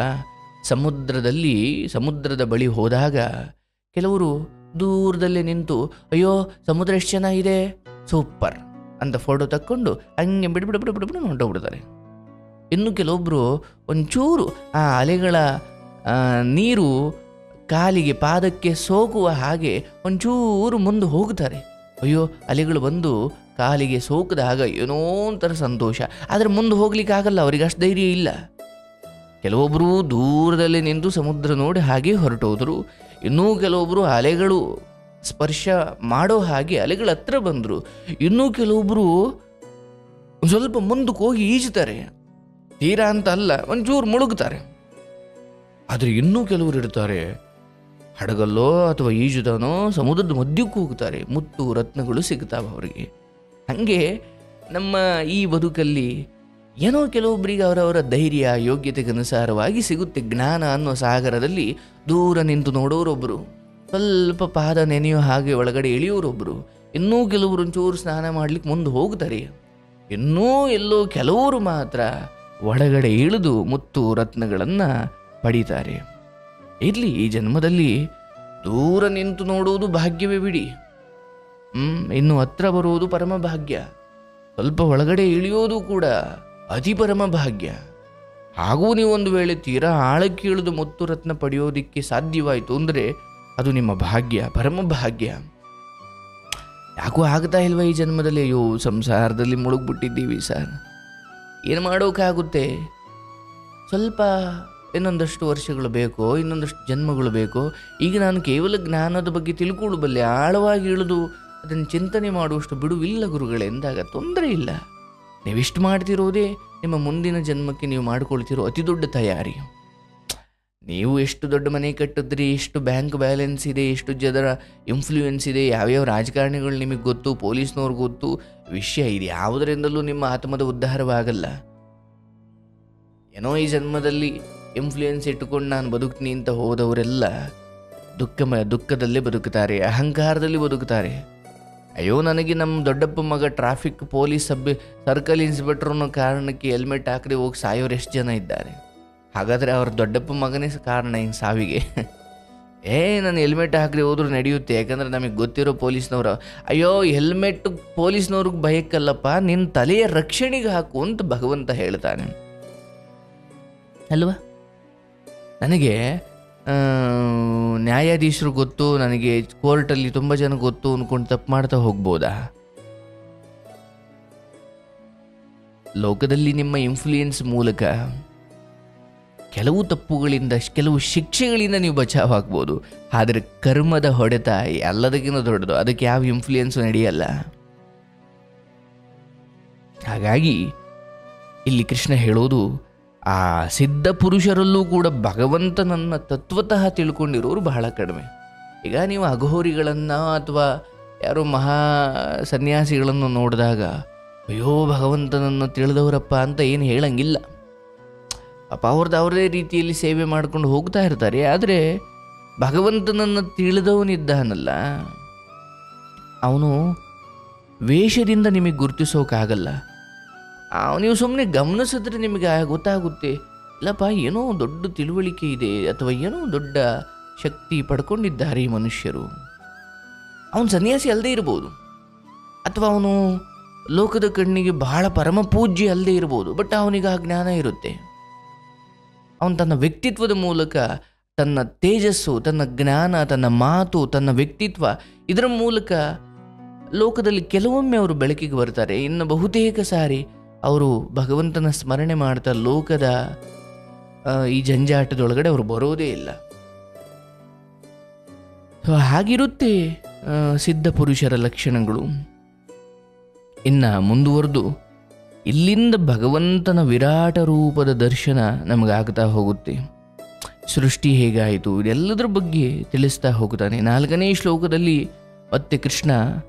S1: ಸಮುದ್ರದ ಬಳಿ ಹೋದಾಗ ಕೆಲವರು ದೂರದಲ್ಲೇ ನಿಂತು ಅಯ್ಯೋ ಸಮುದ್ರ ಎಷ್ಟು ಚೆನ್ನಾಗಿದೆ, ಸೂಪರ್ ಅಂತ ಫೋಟೋ ತಕ್ಕೊಂಡು ಹಂಗೆ ಬಿಡ್ಬಿಡು ಹೊಂಟೋಗ್ಬಿಡ್ತಾರೆ. ಇನ್ನು ಕೆಲವೊಬ್ಬರು ಒಂಚೂರು ಆ ಅಲೆಗಳ ನೀರು ಕಾಲಿಗೆ, ಪಾದಕ್ಕೆ ಸೋಕುವ ಹಾಗೆ ಒಂಚೂರು ಮುಂದೆ ಹೋಗ್ತಾರೆ. ಅಯ್ಯೋ ಅಲೆಗಳು ಬಂದು ಕಾಲಿಗೆ ಸೋಕಿದಾಗ ಏನೋ ಒಂಥರ ಸಂತೋಷ, ಆದರೆ ಮುಂದೆ ಹೋಗ್ಲಿಕ್ಕೆ ಆಗಲ್ಲ, ಅವರಿಗೆ ಅಷ್ಟು ಧೈರ್ಯ ಇಲ್ಲ. ಕೆಲವೊಬ್ಬರು ದೂರದಲ್ಲೇ ನಿಂತು ಸಮುದ್ರ ನೋಡಿ ಹಾಗೆ ಹೊರಟೋದ್ರು. ಇನ್ನೂ ಕೆಲವೊಬ್ಬರು ಅಲೆಗಳು ಸ್ಪರ್ಶ ಮಾಡೋ ಹಾಗೆ ಅಲೆಗಳ ಹತ್ರ ಬಂದರು. ಇನ್ನೂ ಕೆಲವೊಬ್ಬರು ಸ್ವಲ್ಪ ಮುಂದಕ್ಕೆ ಹೋಗಿ ಈಜುತ್ತಾರೆ, ತೀರಾ ಅಂತ ಅಲ್ಲ, ಒಂಚೂರು ಮುಳುಗ್ತಾರೆ. ಆದರೆ ಇನ್ನೂ ಕೆಲವರು ಇರ್ತಾರೆ, ಹಡಗಲ್ಲೋ ಅಥವಾ ಈಜುದಾನೋ ಸಮುದ್ರದ ಮಧ್ಯಕ್ಕೆ ಹೋಗ್ತಾರೆ, ಮುತ್ತು ರತ್ನಗಳು ಸಿಗ್ತಾವೆ ಅವರಿಗೆ. ಹಾಗೆ ನಮ್ಮ ಈ ಬದುಕಲ್ಲಿ ಏನೋ ಕೆಲವೊಬ್ಬರಿಗೆ ಅವರವರ ಧೈರ್ಯ ಯೋಗ್ಯತೆಗನುಸಾರವಾಗಿ ಸಿಗುತ್ತೆ. ಜ್ಞಾನ ಅನ್ನೋ ಸಾಗರದಲ್ಲಿ ದೂರ ನಿಂತು ನೋಡೋರೊಬ್ಬರು, ಸ್ವಲ್ಪ ಪಾದ ನೆನೆಯೋ ಹಾಗೆ ಒಳಗಡೆ ಇಳಿಯೋರೊಬ್ಬರು, ಇನ್ನೂ ಕೆಲವರು ಒಂಚೂರು ಸ್ನಾನ ಮಾಡ್ಲಿಕ್ಕೆ ಮುಂದೆ ಹೋಗ್ತಾರೆ. ಇನ್ನೂ ಎಲ್ಲೋ ಕೆಲವರು ಮಾತ್ರ ಒಳಗಡೆ ಇಳಿದು ಮುತ್ತು ರತ್ನಗಳನ್ನು ಪಡೀತಾರೆ. ಇರಲಿ, ಈ ಜನ್ಮದಲ್ಲಿ ದೂರ ನಿಂತು ನೋಡುವುದು ಭಾಗ್ಯವೇ ಬಿಡಿ, ಇನ್ನು ಹತ್ರ ಬರುವುದು ಪರಮ ಭಾಗ್ಯ, ಸ್ವಲ್ಪ ಒಳಗಡೆ ಇಳಿಯೋದು ಕೂಡ ಅತಿ ಪರಮ ಭಾಗ್ಯ. ಹಾಗೂ ನೀವು ಒಂದು ವೇಳೆ ತೀರಾ ಆಳಕ್ಕೆ ಇಳಿದು ಮುತ್ತು ರತ್ನ ಪಡೆಯೋದಿಕ್ಕೆ ಸಾಧ್ಯವಾಯಿತು ಅಂದರೆ ಅದು ನಿಮ್ಮ ಭಾಗ್ಯ, ಪರಮ ಭಾಗ್ಯ. ಯಾಕೋ ಆಗ್ತಾ ಇಲ್ವ ಈ ಜನ್ಮದಲ್ಲಿ? ಅಯ್ಯೋ ಸಂಸಾರದಲ್ಲಿ ಮುಳುಗ್ಬಿಟ್ಟಿದ್ದೀವಿ ಸರ್, ಏನು ಮಾಡೋಕ್ಕಾಗುತ್ತೆ? ಸ್ವಲ್ಪ ಇನ್ನೊಂದಷ್ಟು ವರ್ಷಗಳು ಬೇಕೋ, ಇನ್ನೊಂದಷ್ಟು ಜನ್ಮಗಳು ಬೇಕೋ. ಈಗ ನಾನು ಕೇವಲ ಜ್ಞಾನದ ಬಗ್ಗೆ ತಿಳ್ಕೊಳ್ಳಬಲ್ಲೆ, ಆಳವಾಗಿ ಇಳಿದು ಅದನ್ನು ಚಿಂತನೆ ಮಾಡುವಷ್ಟು ಬಿಡುವಿಲ್ಲ ಗುರುಗಳೇ ಎಂದಾಗ ತೊಂದರೆ ಇಲ್ಲ. ನೀವಿಷ್ಟು ಮಾಡ್ತಿರೋದೇ ನಿಮ್ಮ ಮುಂದಿನ ಜನ್ಮಕ್ಕೆ ನೀವು ಮಾಡಿಕೊಳ್ತಿರೋ ಅತಿ ದೊಡ್ಡ ತಯಾರಿ. ನೀವು ಎಷ್ಟು ದೊಡ್ಡ ಮನೆ ಕಟ್ಟಿದ್ರಿ, ಎಷ್ಟು ಬ್ಯಾಂಕ್ ಬ್ಯಾಲೆನ್ಸ್ ಇದೆ, ಎಷ್ಟು ಜನರ ಇನ್ಫ್ಲೂಯೆನ್ಸ್ ಇದೆ, ಯಾವ್ಯಾವ ರಾಜಕಾರಣಿಗಳು ನಿಮಗೆ ಗೊತ್ತು, ಪೊಲೀಸ್ನವ್ರಿಗೆ ಗೊತ್ತು, ವಿಷಯ ಇದು ಯಾವುದರಿಂದಲೂ ನಿಮ್ಮ ಆತ್ಮದ ಉದ್ಧಾರವಾಗಲ್ಲ. ಏನೋ ಈ ಜನ್ಮದಲ್ಲಿ ಇನ್ಫ್ಲೂಯೆನ್ಸ್ ಇಟ್ಟುಕೊಂಡು ನಾನು ಬದುಕ್ತೀನಿ ಅಂತ ಹೋದವರೆಲ್ಲ ದುಃಖದಲ್ಲೇ ಬದುಕ್ತಾರೆ, ಅಹಂಕಾರದಲ್ಲಿ ಬದುಕ್ತಾರೆ. ಅಯ್ಯೋ, ನನಗೆ ನಮ್ಮ ದೊಡ್ಡಪ್ಪ ಮಗ ಟ್ರಾಫಿಕ್ ಪೊಲೀಸ್ ಸರ್ಕಲ್ ಇನ್ಸ್ಪೆಕ್ಟರ್ ಅನ್ನೋ ಕಾರಣಕ್ಕೆ ಹೆಲ್ಮೆಟ್ ಹಾಕದೆ ಹೋಗಿ ಸಾಯೋರು ಎಷ್ಟು ಜನ ಇದ್ದಾರೆ. ಹಾಗಾದರೆ ಅವ್ರ ದೊಡ್ಡಪ್ಪ ಮಗನೇ ಕಾರಣ ಹಿಂಗೆ ಸಾವಿಗೆ. ನಾನು ಹೆಲ್ಮೆಟ್ ಹಾಕದೆ ಹೋದ್ರೂ ನಡೆಯುತ್ತೆ, ಯಾಕಂದರೆ ನಮಗೆ ಗೊತ್ತಿರೋ ಪೊಲೀಸ್ನವ್ರು. ಅಯ್ಯೋ, ಹೆಲ್ಮೆಟ್ ಪೊಲೀಸ್ನವ್ರಿಗೆ ಭಯಕ್ಕಲ್ಲಪ್ಪ, ನಿನ್ನ ತಲೆಯ ರಕ್ಷಣೆಗೆ ಹಾಕು ಅಂತ ಭಗವಂತ ಹೇಳ್ತಾನೆ ಅಲ್ವಾ. ನನಗೆ ನ್ಯಾಯಾಧೀಶರು ಗೊತ್ತು, ನನಗೆ ಕೋರ್ಟಲ್ಲಿ ತುಂಬ ಜನ ಗೊತ್ತು ಅಂದ್ಕೊಂಡು ತಪ್ಪು ಮಾಡ್ತಾ ಹೋಗ್ಬೋದಾ? ಲೋಕದಲ್ಲಿ ನಿಮ್ಮ ಇನ್ಫ್ಲೂಯೆನ್ಸ್ ಮೂಲಕ ಕೆಲವು ತಪ್ಪುಗಳಿಂದ, ಕೆಲವು ಶಿಕ್ಷೆಗಳಿಂದ ನೀವು ಬಚಾವಾಗ್ಬೋದು. ಆದರೆ ಕರ್ಮದ ಹೊಡೆತ ಎಲ್ಲದಕ್ಕಿಂತ ದೊಡ್ಡದು, ಅದಕ್ಕೆ ಯಾವ ಇನ್ಫ್ಲೂಯೆನ್ಸು ನಡೆಯಲ್ಲ. ಹಾಗಾಗಿ ಇಲ್ಲಿ ಕೃಷ್ಣ ಹೇಳೋದು, ಆ ಸಿದ್ಧ ಪುರುಷರಲ್ಲೂ ಕೂಡ ಭಗವಂತನನ್ನು ತತ್ವತಃ ತಿಳ್ಕೊಂಡಿರೋರು ಬಹಳ ಕಡಿಮೆ. ಈಗ ನೀವು ಅಘೋರಿಗಳನ್ನು ಅಥವಾ ಯಾರೋ ಮಹಾ ಸನ್ಯಾಸಿಗಳನ್ನು ನೋಡಿದಾಗ ಅಯ್ಯೋ ಭಗವಂತನನ್ನು ತಿಳಿದವರಪ್ಪ ಅಂತ ಏನು ಹೇಳಂಗಿಲ್ಲ. ಪಾಪ ಅವ್ರದ್ದೇ ರೀತಿಯಲ್ಲಿ ಸೇವೆ ಮಾಡ್ಕೊಂಡು ಹೋಗ್ತಾ ಇರ್ತಾರೆ. ಆದರೆ ಭಗವಂತನನ್ನು ತಿಳಿದವನಿದ್ದಾನಲ್ಲ, ಅವನು ವೇಷದಿಂದ ನಿಮಗೆ ಗುರುತಿಸೋಕ್ಕಾಗಲ್ಲ. ನೀವು ಸುಮ್ಮನೆ ಗಮನಿಸಿದ್ರೆ ನಿಮಗೆ ಗೊತ್ತಾಗುತ್ತೆ, ಇಲ್ಲಪ್ಪ ಏನೋ ದೊಡ್ಡ ತಿಳುವಳಿಕೆ ಇದೆ ಅಥವಾ ಏನೋ ದೊಡ್ಡ ಶಕ್ತಿ ಪಡ್ಕೊಂಡಿದ್ದಾರೆ ಈ ಮನುಷ್ಯರು. ಅವನು ಸನ್ಯಾಸಿ ಅಲ್ಲದೆ ಇರ್ಬೋದು, ಅಥವಾ ಅವನು ಲೋಕದ ಕಣ್ಣಿಗೆ ಬಹಳ ಪರಮ ಪೂಜ್ಯ ಅಲ್ಲದೆ ಇರ್ಬೋದು. ಬಟ್ ಅವನಿಗೆ ಆ ಜ್ಞಾನ ಇರುತ್ತೆ. ಅವನು ತನ್ನ ವ್ಯಕ್ತಿತ್ವದ ಮೂಲಕ, ತನ್ನ ತೇಜಸ್ಸು, ತನ್ನ ಜ್ಞಾನ, ತನ್ನ ಮಾತು, ತನ್ನ ವ್ಯಕ್ತಿತ್ವ, ಇದರ ಮೂಲಕ ಲೋಕದಲ್ಲಿ ಕೆಲವೊಮ್ಮೆ ಅವರು ಬೆಳಕಿಗೆ ಬರ್ತಾರೆ. ಇನ್ನು ಬಹುತೇಕ ಸಾರಿ ಅವರು ಭಗವಂತನ ಸ್ಮರಣೆ ಮಾಡ್ತಾ ಲೋಕದ ಈ ಜಂಜಾಟದೊಳಗಡೆ ಅವರು ಬರೋದೇ ಇಲ್ಲ. ಹಾಗಿರುತ್ತೆ ಸಿದ್ಧ ಪುರುಷರ ಲಕ್ಷಣಗಳು. ಇನ್ನು ಮುಂದುವರೆದು ಇಲ್ಲಿಂದ ಭಗವಂತನ ವಿರಾಟ ರೂಪದ ದರ್ಶನ ನಮಗಾಗ್ತಾ ಹೋಗುತ್ತೆ. ಸೃಷ್ಟಿ ಹೇಗಾಯಿತು ಇದೆಲ್ಲದರ ಬಗ್ಗೆ ತಿಳಿಸ್ತಾ ಹೋಗ್ತಾನೆ. 4ನೇ ಶ್ಲೋಕದಲ್ಲಿ ಮತ್ತೆ ಕೃಷ್ಣ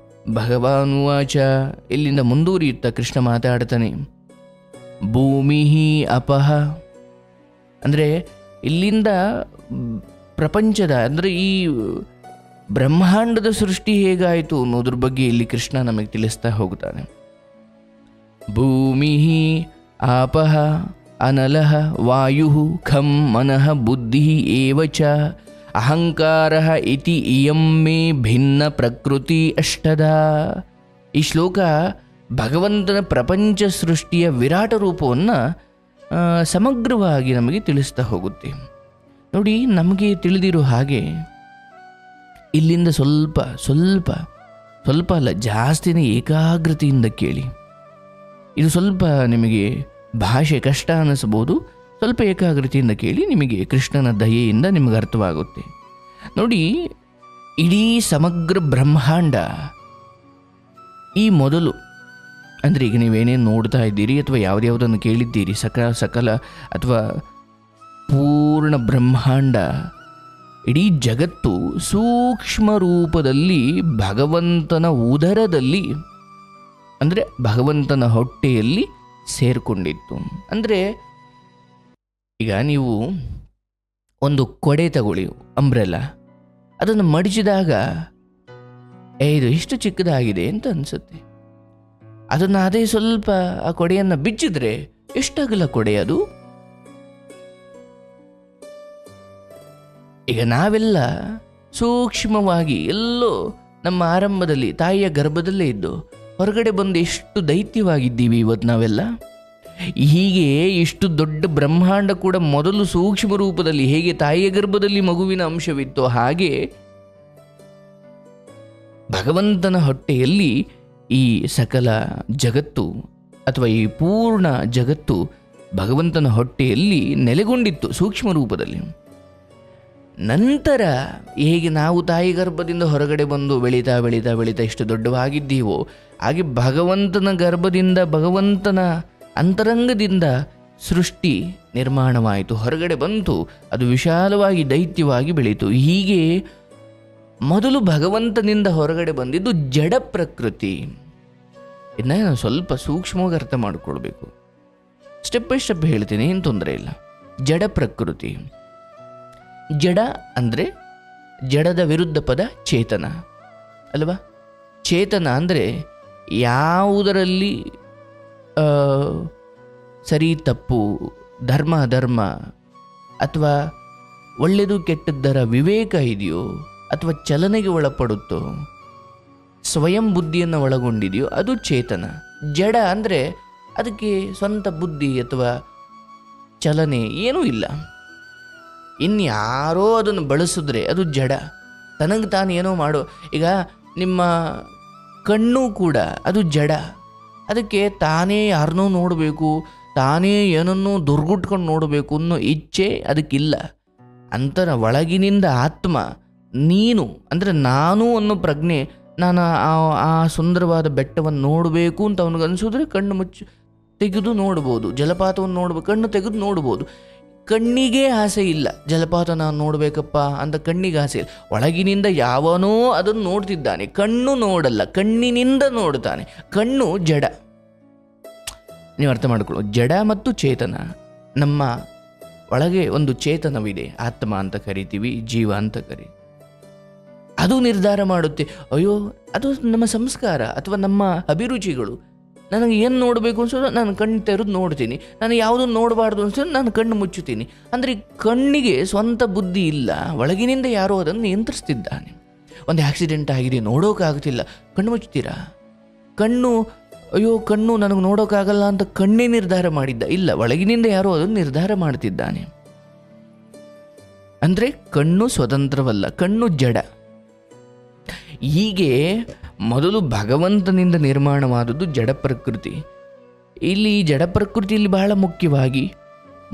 S1: ಭಗವಾನುವಾಚ, ಇಲ್ಲಿಂದ ಮುಂದುವರಿಯುತ್ತಾ ಕೃಷ್ಣ ಮಾತಾಡ್ತಾನೆ. ಭೂಮಿ ಅಪಹ, ಅಂದರೆ ಇಲ್ಲಿಂದ ಪ್ರಪಂಚದ, ಅಂದರೆ ಈ ಬ್ರಹ್ಮಾಂಡದ ಸೃಷ್ಟಿ ಹೇಗಾಯಿತು ಅನ್ನೋದ್ರ ಬಗ್ಗೆ ಇಲ್ಲಿ ಕೃಷ್ಣ ನಮಗೆ ತಿಳಿಸ್ತಾ ಹೋಗ್ತಾನೆ. ಭೂಮಿ ಆಪಹ ಅನಲಃ ವಾಯು ಖಂ ಮನಃ ಬುದ್ಧಿ ಏವಚ ಅಹಂಕಾರ ಇತಿ ಇಯಂ ಮೇ ಭಿನ್ನ ಪ್ರಕೃತಿ ಅಷ್ಟದ. ಈ ಶ್ಲೋಕ ಭಗವಂತನ ಪ್ರಪಂಚ ಸೃಷ್ಟಿಯ ವಿರಾಟ ರೂಪವನ್ನು ಸಮಗ್ರವಾಗಿ ನಮಗೆ ತಿಳಿಸ್ತಾ ಹೋಗುತ್ತೆ. ನೋಡಿ, ನಮಗೆ ತಿಳಿದಿರೋ ಹಾಗೆ ಇಲ್ಲಿಂದ ಸ್ವಲ್ಪ ಅಲ್ಲ, ಜಾಸ್ತಿನೇ ಏಕಾಗ್ರತೆಯಿಂದ ಕೇಳಿ. ಇದು ಸ್ವಲ್ಪ ನಿಮಗೆ ಭಾಷೆ ಕಷ್ಟ ಅನ್ನಿಸ್ಬೋದು. ಸ್ವಲ್ಪ ಏಕಾಗ್ರತೆಯಿಂದ ಕೇಳಿ, ನಿಮಗೆ ಕೃಷ್ಣನ ದಯೆಯಿಂದ ನಿಮಗೆ ಅರ್ಥವಾಗುತ್ತೆ. ನೋಡಿ, ಇಡೀ ಸಮಗ್ರ ಬ್ರಹ್ಮಾಂಡ ಈ ಮೊದಲು, ಅಂದರೆ ಈಗ ನೀವೇನೇನು ನೋಡ್ತಾ ಇದ್ದೀರಿ ಅಥವಾ ಯಾವುದ್ಯಾವುದನ್ನು ಕೇಳಿದ್ದೀರಿ, ಸಕಲ ಅಥವಾ ಪೂರ್ಣ ಬ್ರಹ್ಮಾಂಡ, ಇಡೀ ಜಗತ್ತು ಸೂಕ್ಷ್ಮ ರೂಪದಲ್ಲಿ ಭಗವಂತನ ಉದರದಲ್ಲಿ, ಅಂದರೆ ಭಗವಂತನ ಹೊಟ್ಟೆಯಲ್ಲಿ ಸೇರಿಕೊಂಡಿತ್ತು. ಅಂದರೆ ಈಗ ನೀವು ಒಂದು ಕೊಡೆ ತಗೊಳ್ಳಿ, ಅಂಬ್ರೆಲಾ, ಅದನ್ನು ಮಡಿಚಿದಾಗ ಇದು ಎಷ್ಟು ಚಿಕ್ಕದಾಗಿದೆ ಅಂತ ಅನಿಸುತ್ತೆ. ಅದನ್ನು ಅದೇ ಸ್ವಲ್ಪ ಆ ಕೊಡೆಯನ್ನು ಬಿಚ್ಚಿದ್ರೆ ಎಷ್ಟಾಗಲ್ಲ ಕೊಡೆ ಅದು. ಈಗ ನಾವೆಲ್ಲ ಸೂಕ್ಷ್ಮವಾಗಿ ಎಲ್ಲೋ ನಮ್ಮ ಆರಂಭದಲ್ಲಿ ತಾಯಿಯ ಗರ್ಭದಲ್ಲೇ ಇದ್ದು ಹೊರಗಡೆ ಬಂದು ಎಷ್ಟು ದೈತ್ಯವಾಗಿದ್ದೀವಿ ಇವತ್ತು ನಾವೆಲ್ಲ. ಹೀಗೆ ಇಷ್ಟು ದೊಡ್ಡ ಬ್ರಹ್ಮಾಂಡ ಕೂಡ ಮೊದಲು ಸೂಕ್ಷ್ಮ ರೂಪದಲ್ಲಿ ಹೇಗೆ ತಾಯಿಯ ಗರ್ಭದಲ್ಲಿ ಮಗುವಿನ ಅಂಶವಿತ್ತು, ಹಾಗೆ ಭಗವಂತನ ಹೊಟ್ಟೆಯಲ್ಲಿ ಈ ಸಕಲ ಜಗತ್ತು ಅಥವಾ ಈ ಪೂರ್ಣ ಜಗತ್ತು ಭಗವಂತನ ಹೊಟ್ಟೆಯಲ್ಲಿ ನೆಲೆಗೊಂಡಿತ್ತು ಸೂಕ್ಷ್ಮ ರೂಪದಲ್ಲಿ. ನಂತರ ಹೇಗೆ ನಾವು ತಾಯಿ ಗರ್ಭದಿಂದ ಹೊರಗಡೆ ಬಂದು ಬೆಳೀತಾ ಬೆಳೀತಾ ಬೆಳೀತಾ ಇಷ್ಟು ದೊಡ್ಡವಾಗಿದ್ದೀವೋ, ಹಾಗೆ ಭಗವಂತನ ಗರ್ಭದಿಂದ, ಭಗವಂತನ ಅಂತರಂಗದಿಂದ ಸೃಷ್ಟಿ ನಿರ್ಮಾಣವಾಯಿತು, ಹೊರಗಡೆ ಬಂತು, ಅದು ವಿಶಾಲವಾಗಿ ದೈತ್ಯವಾಗಿ ಬೆಳೀತು. ಹೀಗೆ ಮೊದಲು ಭಗವಂತನಿಂದ ಹೊರಗಡೆ ಬಂದಿದ್ದು ಜಡ ಪ್ರಕೃತಿ. ಇದನ್ನ ನಾನು ಸ್ವಲ್ಪ ಸೂಕ್ಷ್ಮವಾಗಿ ಅರ್ಥ ಮಾಡಿಕೊಳ್ಬೇಕು. ಸ್ಟೆಪ್ ಬೈ ಸ್ಟೆಪ್ ಹೇಳ್ತೀನಿ, ಏನು ತೊಂದರೆ ಇಲ್ಲ. ಜಡ ಪ್ರಕೃತಿ, ಜಡ ಅಂದರೆ ಜಡದ ವಿರುದ್ಧ ಪದ ಚೇತನ ಅಲ್ವಾ? ಚೇತನ ಅಂದರೆ ಯಾವುದರಲ್ಲಿ ಸರಿ ತಪ್ಪು, ಧರ್ಮ ಅಧರ್ಮ ಅಥವಾ ಒಳ್ಳೆಯದು ಕೆಟ್ಟದ್ದರ ವಿವೇಕ ಇದೆಯೋ ಅಥವಾ ಚಲನೆಗೆ ಒಳಪಡುತ್ತೋ, ಸ್ವಯಂ ಬುದ್ಧಿಯನ್ನು ಒಳಗೊಂಡಿದೆಯೋ ಅದು ಚೇತನ. ಜಡ ಅಂದರೆ ಅದಕ್ಕೆ ಸ್ವಂತ ಬುದ್ಧಿ ಅಥವಾ ಚಲನೆ ಏನೂ ಇಲ್ಲ. ಇನ್ಯಾರೋ ಅದನ್ನು ಬಳಸಿದ್ರೆ ಅದು ಜಡ, ತನಗೆ ತಾನು ಏನೋ ಮಾಡೋ. ಈಗ ನಿಮ್ಮ ಕಣ್ಣು ಕೂಡ ಅದು ಜಡ, ಅದಕ್ಕೆ ತಾನೇ ಯಾರನ್ನೂ ನೋಡಬೇಕು, ತಾನೇ ಏನನ್ನೂ ದುರ್ಗುಟ್ಕೊಂಡು ನೋಡಬೇಕು ಅನ್ನೋ ಇಚ್ಛೆ ಅದಕ್ಕಿಲ್ಲ. ಅಂತರ ಒಳಗಿನಿಂದ ಆತ್ಮ ನೀನು ಅಂದರೆ ನಾನು ಅನ್ನೋ ಪ್ರಜ್ಞೆ, ನಾನು ಆ ಸುಂದರವಾದ ಬೆಟ್ಟವನ್ನು ನೋಡಬೇಕು ಅಂತ ಅವನಿಗನ್ಸಿದ್ರೆ ಕಣ್ಣು ತೆಗೆದು ನೋಡ್ಬೋದು. ಜಲಪಾತವನ್ನು ನೋಡ್ಬೇಕು, ಕಣ್ಣು ತೆಗೆದು ನೋಡ್ಬೋದು. ಕಣ್ಣಿಗೆ ಆಸೆ ಇಲ್ಲ, ಜಲಪಾತ ನಾನು ನೋಡಬೇಕಪ್ಪ ಅಂತ ಕಣ್ಣಿಗೆ ಆಸೆ ಇಲ್ಲ. ಒಳಗಿನಿಂದ ಯಾವನೋ ಅದನ್ನು ನೋಡ್ತಿದ್ದಾನೆ, ಕಣ್ಣು ನೋಡಲ್ಲ, ಕಣ್ಣಿನಿಂದ ನೋಡ್ತಾನೆ. ಕಣ್ಣು ಜಡ. ನೀವು ಅರ್ಥ ಮಾಡ್ಕೊಳ್ಳೋ, ಜಡ ಮತ್ತು ಚೇತನ. ನಮ್ಮ ಒಳಗೆ ಒಂದು ಚೇತನವಿದೆ, ಆತ್ಮ ಅಂತ ಕರಿತೀವಿ, ಜೀವ ಅಂತ ಕರಿ. ಅದು ನಿರ್ಧಾರ ಮಾಡುತ್ತೆ. ಅಯ್ಯೋ, ಅದು ನಮ್ಮ ಸಂಸ್ಕಾರ ಅಥವಾ ನಮ್ಮ ಅಭಿರುಚಿಗಳು. ನನಗೆ ಏನು ನೋಡಬೇಕು ಅನ್ಸೋದು ನಾನು ಕಣ್ಣು ತೆರೆದು ನೋಡ್ತೀನಿ, ನಾನು ಯಾವುದನ್ನು ನೋಡಬಾರ್ದು ಅನ್ಸೋದು ನಾನು ಕಣ್ಣು ಮುಚ್ಚುತ್ತೀನಿ. ಅಂದರೆ ಕಣ್ಣಿಗೆ ಸ್ವಂತ ಬುದ್ಧಿ ಇಲ್ಲ, ಒಳಗಿನಿಂದ ಯಾರೋ ಅದನ್ನು ನಿಯಂತ್ರಿಸ್ತಿದ್ದಾನೆ. ಒಂದು ಆಕ್ಸಿಡೆಂಟ್ ಆಗಿದೆ, ನೋಡೋಕ್ಕಾಗ್ತಿಲ್ಲ, ಕಣ್ಣು ಮುಚ್ತೀರಾ? ಕಣ್ಣು ಅಯ್ಯೋ ಕಣ್ಣು ನನಗೆ ನೋಡೋಕ್ಕಾಗಲ್ಲ ಅಂತ ಕಣ್ಣೇ ನಿರ್ಧಾರ ಮಾಡಿದ್ದ? ಇಲ್ಲ, ಒಳಗಿನಿಂದ ಯಾರೋ ಅದನ್ನು ನಿರ್ಧಾರ ಮಾಡ್ತಿದ್ದಾನೆ. ಅಂದರೆ ಕಣ್ಣು ಸ್ವತಂತ್ರವಲ್ಲ, ಕಣ್ಣು ಜಡ. ಹೀಗೆ ಮೊದಲು ಭಗವಂತನಿಂದ ನಿರ್ಮಾಣವಾದದ್ದು ಜಡ ಪ್ರಕೃತಿ. ಇಲ್ಲಿ ಜಡ ಪ್ರಕೃತಿಯಲ್ಲಿ ಬಹಳ ಮುಖ್ಯವಾಗಿ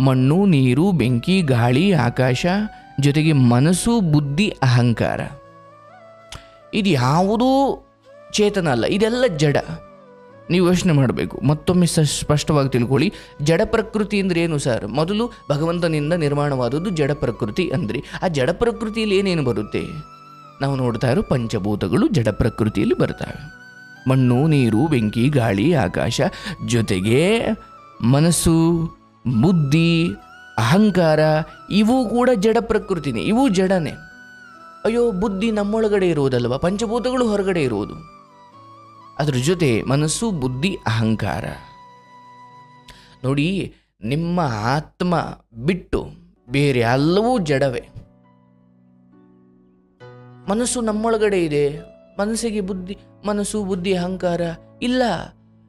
S1: ಮಣ್ಣು, ನೀರು, ಬೆಂಕಿ, ಗಾಳಿ, ಆಕಾಶ, ಜೊತೆಗೆ ಮನಸ್ಸು, ಬುದ್ಧಿ, ಅಹಂಕಾರ. ಇದು ಯಾವುದೂ ಚೇತನ ಅಲ್ಲ, ಇದೆಲ್ಲ ಜಡ. ನೀವು ಯೋಚನೆ ಮಾಡಬೇಕು, ಮತ್ತೊಮ್ಮೆ ಸ್ಪಷ್ಟವಾಗಿ ತಿಳ್ಕೊಳ್ಳಿ. ಜಡ ಪ್ರಕೃತಿ ಅಂದರೆ ಏನು ಸರ್? ಮೊದಲು ಭಗವಂತನಿಂದ ನಿರ್ಮಾಣವಾದದ್ದು ಜಡ ಪ್ರಕೃತಿ ಅಂದರೆ ಆ ಜಡ ಪ್ರಕೃತಿಯಲ್ಲಿ ಏನೇನು ಬರುತ್ತೆ? ನಾವು ನೋಡ್ತಾ ಇರೋ ಪಂಚಭೂತಗಳು ಜಡ ಪ್ರಕೃತಿಯಲ್ಲಿ ಬರ್ತವೆ. ಮಣ್ಣು, ನೀರು, ಬೆಂಕಿ, ಗಾಳಿ, ಆಕಾಶ, ಜೊತೆಗೆ ಮನಸ್ಸು, ಬುದ್ಧಿ, ಅಹಂಕಾರ, ಇವು ಕೂಡ ಜಡ ಪ್ರಕೃತಿನೇ, ಇವು ಜಡನೇ. ಅಯ್ಯೋ, ಬುದ್ಧಿ ನಮ್ಮೊಳಗಡೆ ಇರುವುದಲ್ವ, ಪಂಚಭೂತಗಳು ಹೊರಗಡೆ ಇರುವುದು. ಅದರ ಜೊತೆ ಮನಸ್ಸು, ಬುದ್ಧಿ, ಅಹಂಕಾರ. ನೋಡಿ, ನಿಮ್ಮ ಆತ್ಮ ಬಿಟ್ಟು ಬೇರೆ ಎಲ್ಲವೂ ಜಡವೇ. ಮನಸ್ಸು ನಮ್ಮೊಳಗಡೆ ಇದೆ, ಮನಸ್ಸಿಗೆ ಮನಸ್ಸು, ಬುದ್ಧಿ, ಅಹಂಕಾರ ಇಲ್ಲ.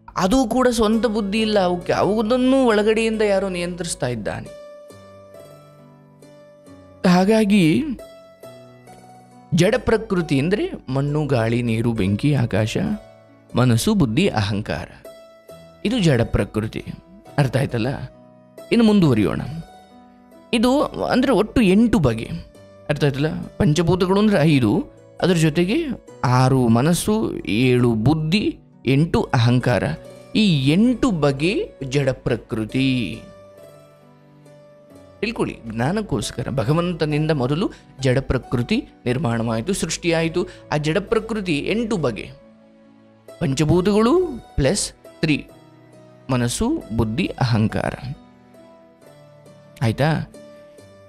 S1: ಅದು ಕೂಡ ಸ್ವಂತ ಬುದ್ಧಿ ಇಲ್ಲ, ಅವಕ್ಕೆ ಯಾವುದನ್ನು ಒಳಗಡೆಯಿಂದ ಯಾರೋ ನಿಯಂತ್ರಿಸ್ತಾ ಇದ್ದಾನೆ. ಹಾಗಾಗಿ ಜಡ ಪ್ರಕೃತಿ ಅಂದರೆ ಮಣ್ಣು, ಗಾಳಿ, ನೀರು, ಬೆಂಕಿ, ಆಕಾಶ, ಮನಸ್ಸು, ಬುದ್ಧಿ, ಅಹಂಕಾರ. ಇದು ಜಡ ಪ್ರಕೃತಿ. ಅರ್ಥ ಆಯ್ತಲ್ಲ? ಇನ್ನು ಮುಂದುವರಿಯೋಣ. ಇದು ಅಂದರೆ ಒಟ್ಟು 8 ಬಗೆ. ಅರ್ಥ ಆಯ್ತಲ್ಲ? ಪಂಚಭೂತಗಳು ಅಂದರೆ 5, ಅದರ ಜೊತೆಗೆ 6 ಮನಸ್ಸು, 7 ಬುದ್ಧಿ, 8 ಅಹಂಕಾರ. ಈ 8 ಬಗೆ ಜಡ ಪ್ರಕೃತಿ. ತಿಳ್ಕೊಳ್ಳಿ, ಜ್ಞಾನಕ್ಕೋಸ್ಕರ ಭಗವಂತನಿಂದ ಮೊದಲು ಜಡ ಪ್ರಕೃತಿ ನಿರ್ಮಾಣವಾಯಿತು, ಸೃಷ್ಟಿಯಾಯಿತು. ಆ ಜಡ ಪ್ರಕೃತಿ 8 ಬಗೆ. ಪಂಚಭೂತಗಳು ಪ್ಲಸ್ 3 ಮನಸ್ಸು, ಬುದ್ಧಿ, ಅಹಂಕಾರ. ಆಯ್ತಾ?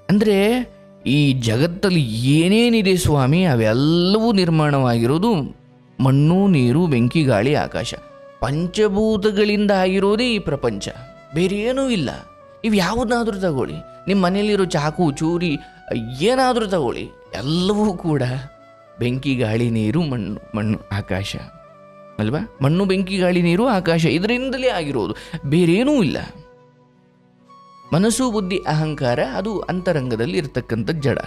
S1: ಅಂದರೆ ಈ ಜಗತ್ತಲ್ಲಿ ಏನೇನಿದೆ ಸ್ವಾಮಿ, ಅವೆಲ್ಲವೂ ನಿರ್ಮಾಣವಾಗಿರೋದು ಮಣ್ಣು, ನೀರು, ಬೆಂಕಿ, ಗಾಳಿ, ಆಕಾಶ, ಪಂಚಭೂತಗಳಿಂದ ಆಗಿರೋದೇ ಈ ಪ್ರಪಂಚ. ಬೇರೆ ಏನೂ ಇಲ್ಲ. ಇವು ಯಾವುದಾದ್ರೂ ತಗೊಳ್ಳಿ, ನಿಮ್ಮ ಮನೆಯಲ್ಲಿರೋ ಚಾಕು, ಚೂರಿ, ಏನಾದರೂ ತಗೊಳ್ಳಿ, ಎಲ್ಲವೂ ಕೂಡ ಬೆಂಕಿ, ಗಾಳಿ, ನೀರು, ಮಣ್ಣು, ಆಕಾಶ ಅಲ್ವಾ? ಮಣ್ಣು, ಬೆಂಕಿ, ಗಾಳಿ, ನೀರು, ಆಕಾಶ, ಇದರಿಂದಲೇ ಆಗಿರೋದು, ಬೇರೇನೂ ಇಲ್ಲ. ಮನಸ್ಸು, ಬುದ್ಧಿ, ಅಹಂಕಾರ ಅದು ಅಂತರಂಗದಲ್ಲಿ ಇರತಕ್ಕಂಥ ಜಡ.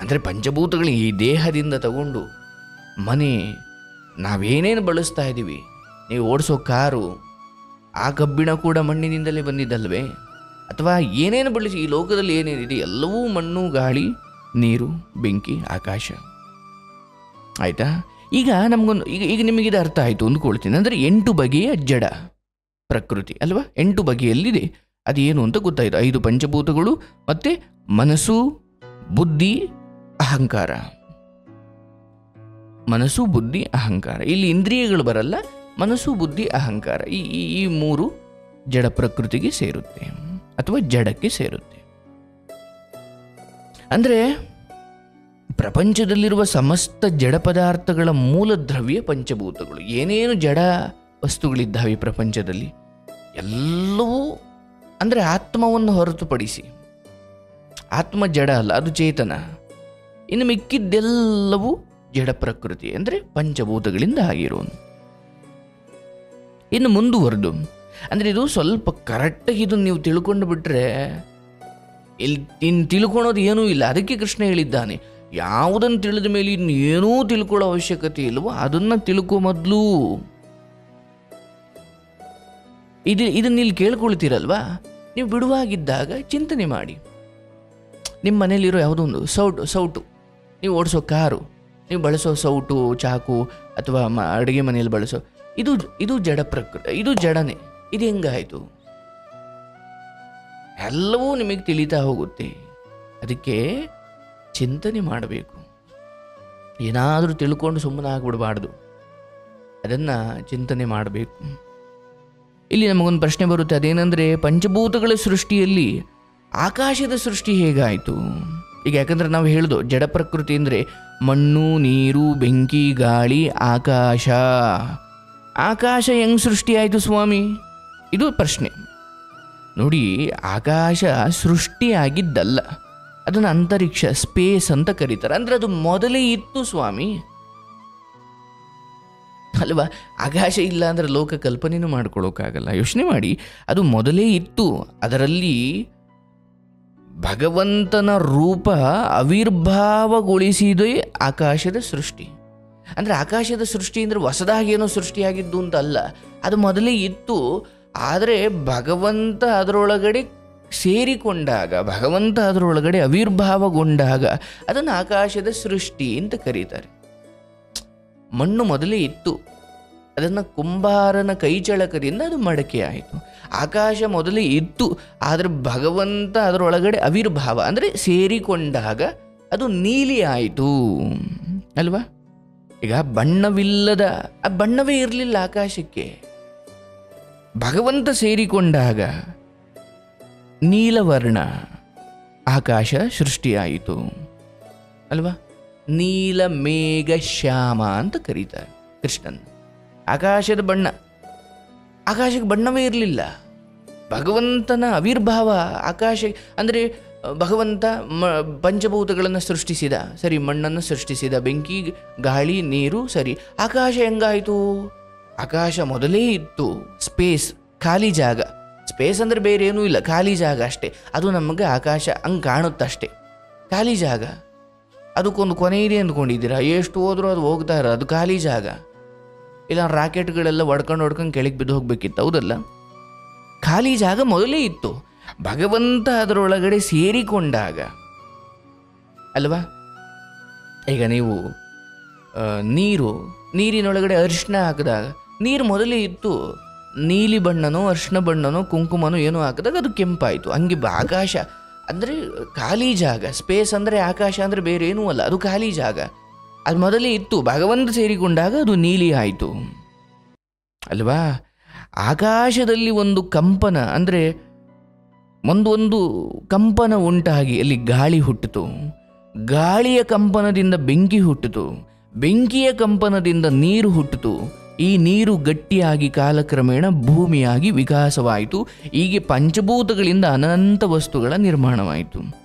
S1: ಅಂದರೆ ಪಂಚಭೂತಗಳು ಈ ದೇಹದಿಂದ ತಗೊಂಡು ಮನೆ, ನಾವೇನೇನು ಬಳಸ್ತಾ ಇದ್ದೀವಿ, ನೀವು ಓಡಿಸೋ ಕಾರು, ಆ ಕಬ್ಬಿಣ ಕೂಡ ಮಣ್ಣಿನಿಂದಲೇ ಬಂದಿದ್ದಲ್ವೇ? ಅಥವಾ ಏನೇನು ಬಳಸಿ ಈ ಲೋಕದಲ್ಲಿ ಏನೇನಿದೆ ಎಲ್ಲವೂ ಮಣ್ಣು, ಗಾಳಿ, ನೀರು, ಬೆಂಕಿ, ಆಕಾಶ. ಆಯಿತಾ? ಈಗ ನಮಗೊಂದು ಈಗ ನಿಮಗಿದು ಅರ್ಥ ಆಯಿತು ಅಂದ್ಕೊಳ್ತೀನಿ. ಅಂದರೆ 8 ಬಗೆಯ ಜಡ. ಪ್ರಕೃತಿ ಅಲ್ವಾ. 8 ಬಗೆಯಲ್ಲಿದೆ. ಅದೇನು ಅಂತ ಗೊತ್ತಾಯಿತು. 5 ಪಂಚಭೂತಗಳು ಮತ್ತು ಮನಸ್ಸು, ಬುದ್ಧಿ, ಅಹಂಕಾರ. ಮನಸ್ಸು, ಬುದ್ಧಿ, ಅಹಂಕಾರ. ಇಲ್ಲಿ ಇಂದ್ರಿಯಗಳು ಬರಲ್ಲ. ಮನಸ್ಸು, ಬುದ್ಧಿ, ಅಹಂಕಾರ ಈ 3 ಜಡ ಪ್ರಕೃತಿಗೆ ಸೇರುತ್ತೆ ಅಥವಾ ಜಡಕ್ಕೆ ಸೇರುತ್ತೆ. ಅಂದರೆ ಪ್ರಪಂಚದಲ್ಲಿರುವ ಸಮಸ್ತ ಜಡ ಪದಾರ್ಥಗಳ ಮೂಲ ದ್ರವ್ಯ ಪಂಚಭೂತಗಳು. ಏನೇನು ಜಡ ವಸ್ತುಗಳಿದ್ದಾವೆ ಪ್ರಪಂಚದಲ್ಲಿ ಎಲ್ಲವೂ ಅಂದರೆ ಆತ್ಮವನ್ನು ಹೊರತುಪಡಿಸಿ. ಆತ್ಮ ಜಡ ಅಲ್ಲ, ಅದು ಚೇತನ. ಇನ್ನು ಮಿಕ್ಕಿದ್ದೆಲ್ಲವೂ ಜಡ ಪ್ರಕೃತಿ ಅಂದರೆ ಪಂಚಭೂತಗಳಿಂದ ಆಗಿರೋನು. ಇನ್ನು ಮುಂದುವರೆದು ಅಂದರೆ ಇದು ಸ್ವಲ್ಪ ಕರೆಕ್ಟಾಗಿ ಇದನ್ನು ನೀವು ತಿಳ್ಕೊಂಡು ಬಿಟ್ಟರೆ ಇನ್ನು ತಿಳ್ಕೊಳೋದು ಏನೂ ಇಲ್ಲ. ಅದಕ್ಕೆ ಕೃಷ್ಣ ಹೇಳಿದ್ದಾನೆ, ಯಾವುದನ್ನು ತಿಳಿದ ಮೇಲೆ ಇನ್ನು ಏನೂ ತಿಳ್ಕೊಳ್ಳೋ ಅವಶ್ಯಕತೆ ಇಲ್ವೋ ಅದನ್ನು ತಿಳ್ಕೊ ಮೊದಲು. ಇದನ್ನ ಇಲ್ಲಿ ಕೇಳ್ಕೊಳ್ತೀರಲ್ವಾ, ನೀವು ಬಿಡುವಾಗಿದ್ದಾಗ ಚಿಂತನೆ ಮಾಡಿ. ನಿಮ್ಮ ಮನೇಲಿರೋ ಯಾವುದೋ ಒಂದು ಸೌಟು, ನೀವು ಓಡಿಸೋ ಕಾರು, ನೀವು ಬಳಸೋ ಸೌಟು, ಚಾಕು ಅಥವಾ ಅಡುಗೆ ಮನೆಯಲ್ಲಿ ಬಳಸೋ ಇದು ಜಡ ಪ್ರಕೃತಿ, ಇದು ಜಡನೆ. ಇದು ಹೆಂಗಾಯಿತು? ಎಲ್ಲವೂ ನಿಮಗೆ ತಿಳಿತಾ ಹೋಗುತ್ತೆ. ಅದಕ್ಕೆ ಚಿಂತನೆ ಮಾಡಬೇಕು. ಏನಾದರೂ ತಿಳ್ಕೊಂಡು ಸುಮ್ಮನೆ ಆಗ್ಬಿಡಬಾರ್ದು, ಅದನ್ನು ಚಿಂತನೆ ಮಾಡಬೇಕು. ಇಲ್ಲಿ ನಮಗೊಂದು ಪ್ರಶ್ನೆ ಬರುತ್ತೆ. ಅದೇನೆಂದರೆ, ಪಂಚಭೂತಗಳ ಸೃಷ್ಟಿಯಲ್ಲಿ ಆಕಾಶದ ಸೃಷ್ಟಿ ಹೇಗಾಯಿತು? ಈಗ ಯಾಕಂದರೆ ನಾವು ಹೇಳ್ದು ಜಡ ಪ್ರಕೃತಿ ಅಂದರೆ ಮಣ್ಣು, ನೀರು, ಬೆಂಕಿ, ಗಾಳಿ, ಆಕಾಶ. ಆಕಾಶ ಹೆಂಗೆ ಸೃಷ್ಟಿಯಾಯಿತು ಸ್ವಾಮಿ? ಇದು ಪ್ರಶ್ನೆ. ನೋಡಿ, ಆಕಾಶ ಸೃಷ್ಟಿಯಾಗಿದ್ದಲ್ಲ, ಅದನ್ನು ಅಂತರಿಕ್ಷ, ಸ್ಪೇಸ್ ಅಂತ ಕರೀತಾರೆ. ಅಂದರೆ ಅದು ಮೊದಲೇ ಇತ್ತು ಸ್ವಾಮಿ ಅಲ್ವಾ. ಆಕಾಶ ಇಲ್ಲ ಅಂದರೆ ಲೋಕ ಕಲ್ಪನೆಯೂ ಮಾಡ್ಕೊಳ್ಳೋಕ್ಕಾಗಲ್ಲ. ಯೋಚನೆ ಮಾಡಿ, ಅದು ಮೊದಲೇ ಇತ್ತು. ಅದರಲ್ಲಿ ಭಗವಂತನ ರೂಪ ಆವಿರ್ಭಾವಗೊಳಿಸಿದೇ ಆಕಾಶದ ಸೃಷ್ಟಿ. ಅಂದರೆ ಆಕಾಶದ ಸೃಷ್ಟಿ ಅಂದರೆ ಹೊಸದಾಗೇನೋ ಸೃಷ್ಟಿಯಾಗಿದ್ದು ಅಂತ ಅಲ್ಲ, ಅದು ಮೊದಲೇ ಇತ್ತು. ಆದರೆ ಭಗವಂತ ಅದರೊಳಗಡೆ ಸೇರಿಕೊಂಡಾಗ, ಭಗವಂತ ಅದರೊಳಗಡೆ ಆವಿರ್ಭಾವಗೊಂಡಾಗ ಅದನ್ನು ಆಕಾಶದ ಸೃಷ್ಟಿ ಅಂತ ಕರೀತಾರೆ. ಮಣ್ಣು ಮೊದಲೇ ಇತ್ತು, ಅದನ್ನು ಕುಂಬಾರನ ಕೈಚಳಕದಿಂದ ಅದು ಮಡಕೆ ಆಯಿತು. ಆಕಾಶ ಮೊದಲೇ ಇತ್ತು, ಆದರೆ ಭಗವಂತ ಅದರೊಳಗಡೆ ಆವಿರ್ಭಾವ ಅಂದರೆ ಸೇರಿಕೊಂಡಾಗ ಅದು ನೀಲಿ ಆಯಿತು ಅಲ್ವಾ. ಈಗ ಬಣ್ಣವಿಲ್ಲದ ಬಣ್ಣವೇ ಇರಲಿಲ್ಲ ಆಕಾಶಕ್ಕೆ, ಭಗವಂತ ಸೇರಿಕೊಂಡಾಗ ನೀಲವರ್ಣ ಆಕಾಶ ಸೃಷ್ಟಿಯಾಯಿತು ಅಲ್ವಾ. ನೀಲ ಮೇಘ ಶ್ಯಾಮ ಅಂತ ಕರೀತಾರೆ ಕೃಷ್ಣನ್. ಆಕಾಶದ ಬಣ್ಣ, ಆಕಾಶಕ್ಕೆ ಬಣ್ಣವೇ ಇರಲಿಲ್ಲ. ಭಗವಂತನ ಆವಿರ್ಭಾವ ಆಕಾಶ ಅಂದರೆ ಭಗವಂತ ಪಂಚಭೂತಗಳನ್ನು ಸೃಷ್ಟಿಸಿದ, ಸರಿ, ಮಣ್ಣನ್ನು ಸೃಷ್ಟಿಸಿದ, ಬೆಂಕಿ, ಗಾಳಿ, ನೀರು, ಸರಿ. ಆಕಾಶ ಹೆಂಗಾಯಿತು? ಆಕಾಶ ಮೊದಲೇ ಇತ್ತು, ಸ್ಪೇಸ್, ಖಾಲಿ ಜಾಗ. ಸ್ಪೇಸ್ ಅಂದರೆ ಬೇರೆ ಏನೂ ಇಲ್ಲ, ಖಾಲಿ ಜಾಗ ಅಷ್ಟೇ. ಅದು ನಮಗೆ ಆಕಾಶ ಹಂಗೆ ಕಾಣುತ್ತಷ್ಟೇ, ಖಾಲಿ ಜಾಗ. ಅದಕ್ಕೊಂದು ಕೊನೆ ಇದೆ ಅಂದ್ಕೊಂಡಿದ್ದೀರಾ? ಎಷ್ಟು ಹೋದರೂ ಅದು ಹೋಗ್ತಾ ಇರೋ, ಅದು ಖಾಲಿ ಜಾಗ. ಇಲ್ಲ ರಾಕೆಟ್ಗಳೆಲ್ಲ ಹೊಡ್ಕೊಂಡು ಕೆಳಗೆ ಬಿದ್ದು ಹೋಗ್ಬೇಕಿತ್ತು, ಹೌದಲ್ಲ. ಖಾಲಿ ಜಾಗ ಮೊದಲೇ ಇತ್ತು, ಭಗವಂತ ಅದರೊಳಗಡೆ ಸೇರಿಕೊಂಡಾಗ ಅಲ್ವಾ. ಈಗ ನೀವು ನೀರಿನೊಳಗಡೆ ಅರಿಶಿನ ಹಾಕಿದಾಗ, ನೀರು ಮೊದಲೇ ಇತ್ತು, ನೀಲಿ ಬಣ್ಣನೋ ಅರಿಶಿನ ಬಣ್ಣನೋ ಕುಂಕುಮನೋ ಏನೋ ಹಾಕಿದಾಗ ಅದು ಕೆಂಪಾಯಿತು. ಹಂಗೆ ಆಕಾಶ ಅಂದರೆ ಖಾಲಿ ಜಾಗ. ಸ್ಪೇಸ್ ಅಂದರೆ ಆಕಾಶ ಅಂದರೆ ಬೇರೆ ಏನೂ ಅಲ್ಲ, ಅದು ಖಾಲಿ ಜಾಗ. ಅದು ಮೊದಲೇ ಇತ್ತು, ಭಗವಂತ ಸೇರಿಕೊಂಡಾಗ ಅದು ನೀಲಿ ಆಯಿತು ಅಲ್ವಾ. ಆಕಾಶದಲ್ಲಿ ಒಂದು ಕಂಪನ ಅಂದರೆ ಒಂದು ಕಂಪನ ಉಂಟಾಗಿ ಅಲ್ಲಿ ಗಾಳಿ ಹುಟ್ಟಿತು, ಗಾಳಿಯ ಕಂಪನದಿಂದ ಬೆಂಕಿ ಹುಟ್ಟಿತು, ಬೆಂಕಿಯ ಕಂಪನದಿಂದ ನೀರು ಹುಟ್ಟಿತು. ಈ ನೀರು ಗಟ್ಟಿಯಾಗಿ ಕಾಲಕ್ರಮೇಣ ಭೂಮಿಯಾಗಿ ವಿಕಾಸವಾಯಿತು. ಹೀಗೆ ಪಂಚಭೂತಗಳಿಂದ ಅನಂತ ವಸ್ತುಗಳ ನಿರ್ಮಾಣವಾಯಿತು.